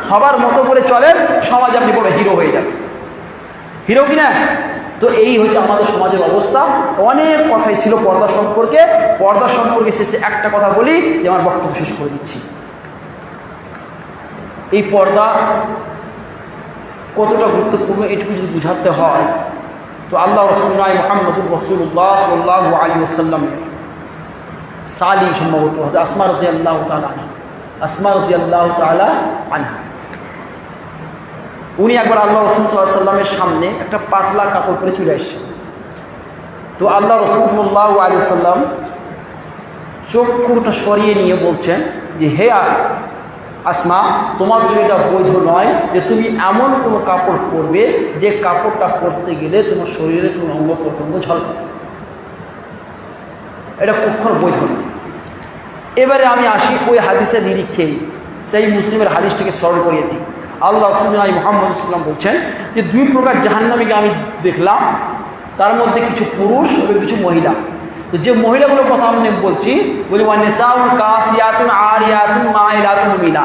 সবার মতো করে চলেন, সমাজে আপনি বড় হিরো হয়ে যাবেন। হিরো কিনা? তো এই হচ্ছে আমাদের সমাজের অবস্থা। অনেক কথাই ছিল পর্দা সম্পর্কে। পর্দা সম্পর্কে শেষে একটা কথা বলি, যে আমার বক্তব্য শেষ করে দিচ্ছি। এই পর্দা কতটা গুরুত্বপূর্ণ এটুকু যদি বুঝাতে হয়, তো আল্লাহ রাসূলুল্লাহ মুহাম্মদুর রাসূলুল্লাহ সাল্লাল্লাহু আলাইহি ওয়াসাল্লাম সালি সম্ভবত আসমা রাদিয়াল্লাহু তাআলা আনহা, উনি একবার আল্লাহ রাসূল সাল্লাল্লাহু আলাইহি ওয়াসাল্লামের সামনে একটা পাতলা কাপড় পরে চলে আসছেন। তো আল্লাহ রাসূল সাল্লাল্লাহু আলাইহি ওয়াসাল্লাম চক্ষুটা সরিয়ে নিয়ে বলছেন যে, হে আসমা, তোমার জন্য এটা বৈধ নয় যে তুমি এমন কোনো কাপড় পরবে যে কাপড়টা পরতে গেলে তোমার শরীরের কোনো অঙ্গ প্রত্যঙ্গ ঝলকাবে। এটা কখনো বৈধ নয়। এবারে আমি আসি ওই হাদিসের নিরীক্ষেই, সেই মুসলিমের হাদিসটাকে স্মরণ করিয়ে দিই। আল্লাহ রাসূলুল্লাহ মুহাম্মদ সাল্লাল্লাহু আলাইহি ওয়াসাল্লাম বলছেন যে, দুই প্রকার জাহান্নামীকে আমি দেখলাম, তার মধ্যে কিছু পুরুষ এবং কিছু মহিলা। তো যে মহিলাগুলোর কথা আমি বলছি, বলি ওয়ানিসাউন কাসিয়াতুন আরিয়াতুন মাইলাতুন মিলা।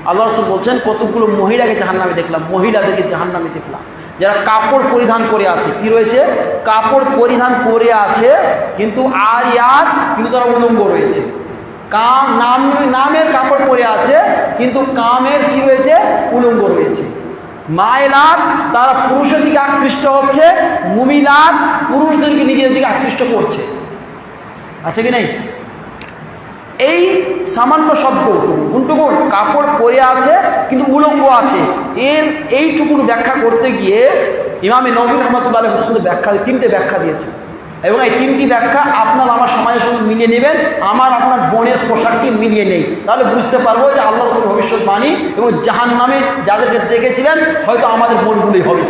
আল্লাহ রাসূল বলছেন কতগুলো মহিলাকে জাহান্নামে দেখলাম, মহিলাদেরকে জাহান্নামে দেখলাম। যারা কাপড় পরিধান করে আছে, কি রয়েছে? কাপড় পরিধান করে আছে কিন্তু আরিয়াত, কিন্তু তারা উলঙ্গ রয়েছে। নামের কাপড় পরে আছে কিন্তু কামের কি রয়েছে? উলঙ্গ রয়েছে। মাইলাত, তারা পুরুষের দিকে আকৃষ্ট হচ্ছে, মুমিনাত পুরুষদেরকে নিজের দিকে আকৃষ্ট করছে। আছে কি নেই? এই সামান্য শব্দ কোনটুকুন? কাপড় পরে আছে কিন্তু উলঙ্গ আছে, এইটুকুন ব্যাখ্যা করতে গিয়ে ইমামে নবী রহমতুল্লাহ আলাইহি শুধু তিনটে ব্যাখ্যা দিয়েছে। এবং এই তিনটি ব্যাখ্যা আপনার আমার সমাজের সঙ্গে মিলিয়ে নেবেন, আপনার বোনের পোশাকটি মিলিয়ে নেই, তাহলে বুঝতে পারবো যে আল্লাহ রাসূল ভবিষ্যৎবাণী এবং জাহান্নামে যাদেরকে দেখেছিলেন হয়তো আমাদের বোনগুলোই হবে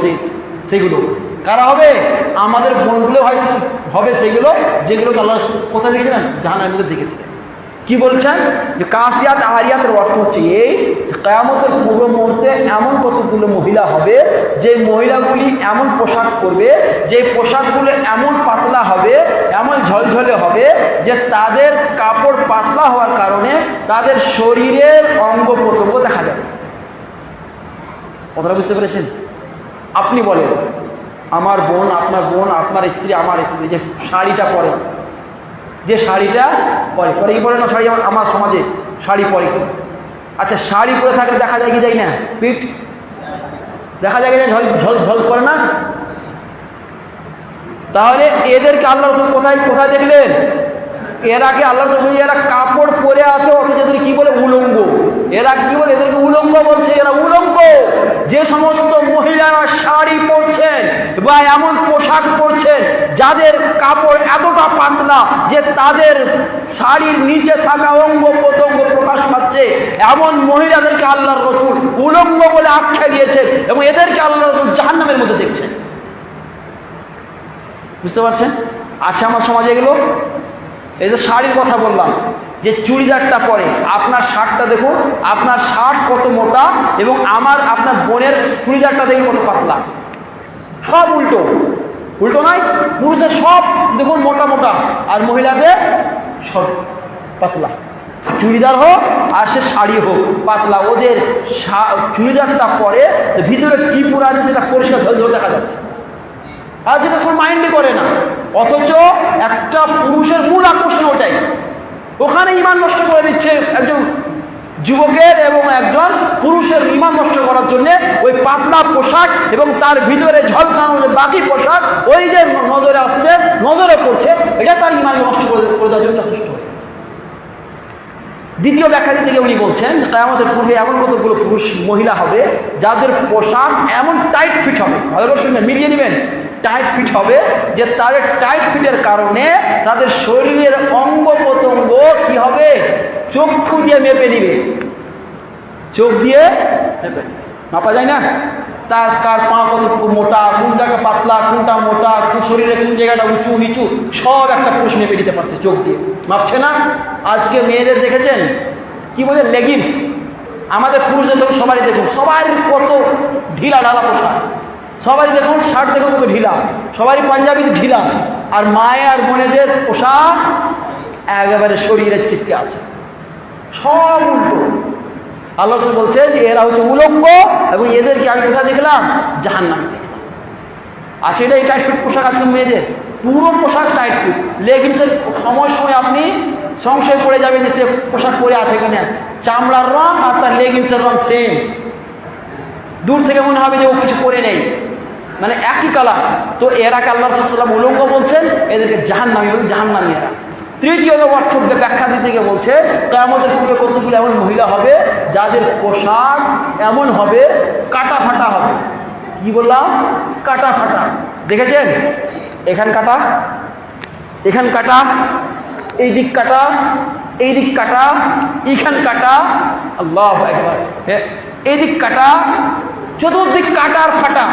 সেইগুলো। কারা হবে? আমাদের বোনগুলো হয়তো হবে সেইগুলো যেগুলোকে আল্লাহ রাসূল কোথায় দেখেছিলেন? জাহান্নামের মধ্যে দেখেছিলেন। কি বলছেন? যে কাসিয়াত আরিয়াতের অর্থ হচ্ছে এই, কিয়ামতের পূর্ব মুহূর্তে এমন কতগুলো মহিলা হবে যে মহিলাগুলি এমন পোশাক পরবে, যে পোশাকগুলো এমন পাতলা হবে, এমন ঝলঝলে হবে যে তাদের কাপড় পাতলা হওয়ার কারণে তাদের শরীরের অঙ্গ প্রত্যঙ্গ দেখা যাবে। কথাটা বুঝতে পেরেছেন? আপনি বলেন, আমার বোন, আপনার বোন, আপনার স্ত্রী, আমার স্ত্রী যে শাড়িটা পরে, যে শাড়িটা পরে এই পরে না শাড়ি, আমার সমাজে শাড়ি পরে। আচ্ছা, শাড়ি পরে থাকলে দেখা যায় কি যায় না? পিঠ দেখা যায় কি যায়? ঝল ঝল করে না? তাহলে এদেরকে আল্লাহ রাসূল কোথায় কোথায় দেখলেন? এরাকে আল্লাহ রাসূল এরা কাপড় পরে আছে, অথচ এদের কি বলে? উলঙ্গ। এরা কি বলে? এদেরকে উলঙ্গ বলছে। এরা উলঙ্গ। যে সমস্ত মহিলারা শাড়ি পরছেন বা এমন পোশাক পরছেন যাদের কাপড় এতটা পাতলা যে তাদের শাড়ির নিচে থাকা অঙ্গ প্রত্যঙ্গ প্রকাশ পাচ্ছে, এমন মহিলাদেরকে আল্লাহর রাসূল উলঙ্গ বলে আখ্যা দিয়েছেন এবং এদেরকে আল্লাহর রাসূল জাহান্নামের মধ্যে দেখছেন। বুঝতে পারছেন? আছে আমার সমাজে এগুলো। এই যে শাড়ির কথা বললাম, যে চুড়িদারটা পরে, আপনার শার্টটা দেখুন, আপনার শার্ট কত মোটা এবং আপনার বোনের চুড়িদারটা দেখুন কত পাতলা। সব উল্টো উল্টো নয়? পুরুষের সব দেখুন মোটা মোটা আর মহিলাদের সব পাতলা। চুড়িদার হোক আর সে শাড়ি হোক পাতলা। ওদের চুড়িদারটা পরে ভিতরে কি পুরো আছে সেটা পরিষ্কার ঝলঝল দেখা যাচ্ছে, আর যেটা কোনো মাইন্ডই করে না। অথচ একটা পুরুষের মূল আকর্ষণ ওটাই, ওখানে ঈমান নষ্ট করে দিচ্ছে একজন যুবকের এবং একজন পুরুষের ঈমান নষ্ট করার জন্য ওই পাতলা পোশাক এবং তার ভিতরে ঝলকানো যে বাকি পোশাক, ওই যে নজরে আসছে, নজরে পড়ছে, এটা তার ঈমান নষ্ট করে দেওয়ার জন্য যথেষ্ট। দ্বিতীয় ব্যাখ্যা দিতে গিয়ে উনি বলছেন, কিয়ামতের পূর্বে এমন কতগুলো পুরুষ মহিলা হবে যাদের পোশাক এমন টাইট ফিট হবে, ভালো শুনবেন, মিলিয়ে নেবেন, টাইট ফিট হবে যে তাদের টাইট ফিটের কারণে তাদের শরীরের অঙ্গ প্রত্যঙ্গ কি হবে? চক্ষু দিয়ে মেপে নিবে। চোখ দিয়ে মাপা যায় না? তার কার পা কতটুকু মোটা, কোনটাকে পাতলা, কোনটা মোটা, শরীরে কোন জায়গাটা উঁচু নিচু, সব একটা পুরুষ মেপে দিতে পারছে চোখ দিয়ে। মাপছে না? আজকে মেয়েদের দেখেছেন কি বলে? লেগিংস। আমাদের পুরুষদের দেখুন, সবারই দেখুন, সবার কত ঢিলা ঢালা পোশাক, সবারই দেখুন শার্ট দেখুন কত ঢিলা, সবারই পাঞ্জাবি ঢিলা, আর মায়ের আর বোনেদের পোশাক একেবারে শরীরের চিপকে আছে, সব উল্টো। আল্লাহ বলছে যে এরা হচ্ছে উলঙ্গ এবং এদেরকে আমি কোথায় দেখলাম? জাহান্নামে দেখলাম। আছে এটা এই টাইট ফিট পোশাক আজকে মেয়েদের, পুরো পোশাক টাইট ফিট। লেগিংসের সময় সময় আপনি সংশয় পড়ে যাবেন যে সে পোশাক পরে আছে এখানে, চামড়ার রং আর তার লেগিংসের রং সেম। দূর থেকে মনে হবে যে ও কিছু করে নেই, মানে একই কালার। তো এরাকে আল্লাহ রাসূল সাল্লাল্লাহু আলাইহি ওয়াসাল্লাম উলঙ্গ বলছেন, এদেরকে জাহান্নামী বলেন, জাহান্নামী এরা। তৃতীয় অর্থ ব্যাখ্যা দিতে গিয়ে বলছে, কিয়ামতের পূর্বে কতগুলো এমন মহিলা হবে যাদের পোশাক এমন হবে কাটা ফাটা হবে। কি বললাম? কাটা ফাটা। দেখেছেন? এখান কাটা, এখান কাটা, এই দিক কাটা, এই দিক কাটা, এইখান কাটা, আল্লাহু আকবার, এই দিক কাটা, চতুর্দিক কাটা আর ফাটা।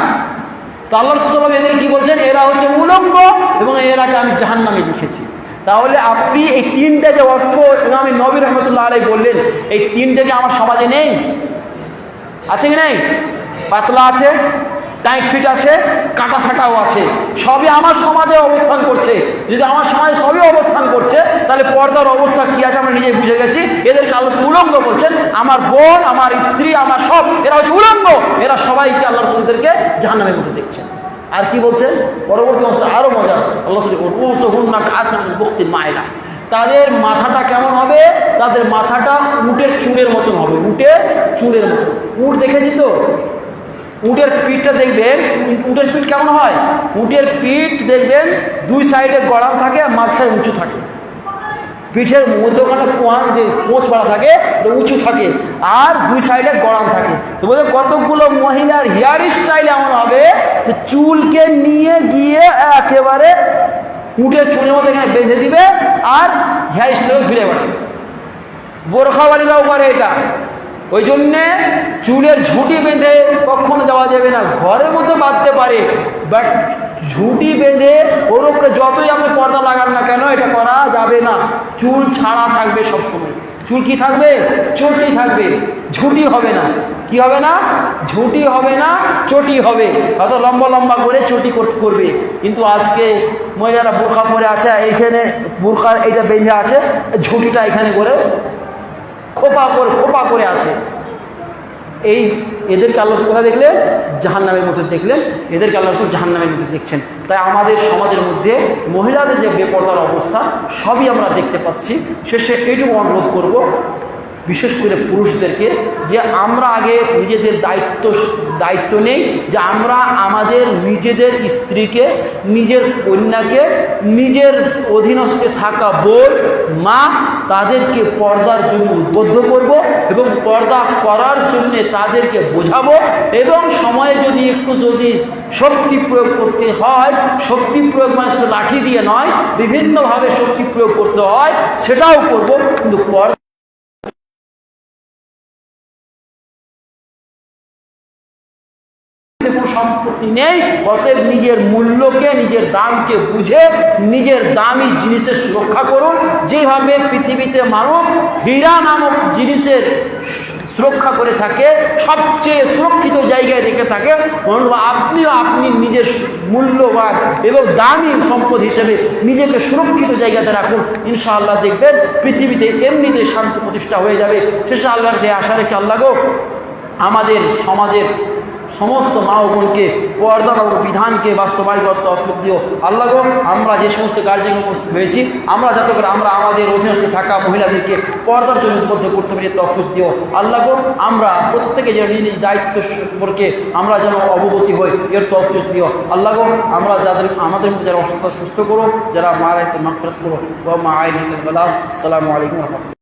তো আল্লাহ রাসূল সাল্লাল্লাহু আলাইহি ওয়াসাল্লাম এদের কি বলছেন? এরা হচ্ছে উলঙ্গ এবং এরাকে আমি জাহান্নামে লিখেছি। তাহলে আপনি এই তিনটা যে অর্থ ইমাম নবী রাহমাতুল্লাহ আলাইহি বললেন, এই তিনটা কি আমার সমাজে নেই? আছে কি নেই? পাতলা আছে, টাইট ফিট আছে, কাটা ফাটাও আছে, সবই আমার সমাজে অবস্থান করছে। যদি আমার সমাজে সবই অবস্থান করছে তাহলে পর্দার অবস্থা কি আছে আমরা নিজেই বুঝে গেছি। এদেরকে আল্লাহ উলঙ্গ বলছেন। আমার বোন, আমার স্ত্রী, আমার সব, এরা হচ্ছে উলঙ্গ। এরা সবাইকে আল্লাহ রাসূল ওদেরকে জাহান্নামের মধ্যে দেখছেন। আর কি বলছেন পরবর্তী অবস্থা আরো মজা, আল্লাহ মায়না, তাদের মাথাটা কেমন হবে? তাদের মাথাটা উটের চুলের মতন হবে, উটের চুলের মতন। উট দেখেছি তো, উটের পিঠটা দেখবেন, উটের পিঠ কেমন হয়? উটের পিঠ দেখবেন দুই সাইডে গড়াল থাকে আর মাঝখানে উঁচু থাকে, পিঠের মধ্যখানে কোঁচ পাড়া থাকে, উঁচু থাকে, আর দুই সাইডে গড়াল থাকে। তো বলছে কতগুলো মহিলার হেয়ার স্টাইল এমন হবে যে চুলকে নিয়ে গিয়ে একেবারে উটের চুলের মধ্যে এখানে বেঁধে দিবে আর হেয়ার স্টাইল ঘুরে বেড়াবে। বোরখাওয়ালিরাও করে এটা। ওই জন্যে চুলের ঝুঁটি বেঁধে কখনো যাওয়া যাবে না, ঘরের মধ্যে বাঁধতে পারে, বাট ঝুঁটি বেঁধে ওর উপরে যতই আপনি পর্দা লাগান না কেন এটা করা যাবে না। চুল ছাড়া থাকবে সবসময়। চুল কি থাকবে? চটি থাকবে, ঝুঁটি হবে না। কি হবে না? ঝুঁটি হবে না, চটি হবে। অত লম্বা লম্বা করে চটি করবে। কিন্তু আজকে মহিলারা বোরখা পরে আছে, এইখানে বোরখার এইটা বেঁধে আছে, ঝুঁটিটা এখানে করে খোপা করে আছে। এই এদেরকে আল্লাহ কোথায় দেখলেন? জাহান্নামের মধ্যে দেখলেন। এদেরকে আল্লাহ জাহান্নামের মধ্যে দেখছেন। তাই আমাদের সমাজের মধ্যে মহিলাদের যে বেপরদার অবস্থা সবই আমরা দেখতে পাচ্ছি। শেষে এইটুকু অনুরোধ করব বিশেষ করে পুরুষদেরকে, যে আমরা আগে নিজেদের দায়িত্ব নেই, যে আমরা আমাদের নিজেদের স্ত্রীকে, নিজের কন্যাকে, নিজের অধীনস্থে থাকা বোন, মা, তাদেরকে পর্দার জন্য উদ্বুদ্ধ করব এবং পর্দা করার জন্য তাদেরকে বোঝাবো। এবং সময়ে যদি শক্তি প্রয়োগ করতে হয়, শক্তি প্রয়োগ মানে শুধু লাঠি দিয়ে নয়, বিভিন্নভাবে শক্তি প্রয়োগ করতে হয়, সেটাও করব। কিন্তু কোনো সম্পত্তি নেই, অতএব নিজের মূল্যকে, নিজের দামকে বুঝে নিজের দামি জিনিসের সুরক্ষা করুন। যেভাবে পৃথিবীতে মানুষ হীরা নামক জিনিসের সুরক্ষা করে থাকে, সবচেয়ে সুরক্ষিত জায়গায় রেখে থাকে, আপনিও আপনি নিজের মূল্যবান এবং দামি সম্পদ হিসেবে নিজেকে সুরক্ষিত জায়গাতে রাখুন। ইনশাআল্লাহ দেখবেন পৃথিবীতে এমনিতে শান্তি প্রতিষ্ঠা হয়ে যাবে। শেষে আল্লাহর যে আশা রেখে আল্লাহ গো আমাদের সমাজের সমস্ত মা ও বোনকে পর্দার বিধানকে বাস্তবায়ন করতে তৌফিক দিও। আল্লাহ গো আমরা যে সমস্ত গার্জিয়ান উপস্থিত হয়েছি, আমরা যাতে করে আমরা আমাদের অধীনস্থ থাকা মহিলাদেরকে পর্দার জন্য উদ্বুদ্ধ করতে পারি, তৌফিক দিও। আল্লাহ গো আমরা প্রত্যেকে যেন নিজ নিজ দায়িত্ব সম্পর্কে আমরা যেন অবগতি হই, এর তৌফিক দিও। আল্লাহ গো আমরা আমাদের মধ্যে যারা অসুস্থ সুস্থ করো, যারা মারা মাগফিরাত করো। ওয়া মা আলাইনা ইল্লাল বালাগ। আসসালামু আলাইকুম ওয়া রাহমাতুল্লাহ।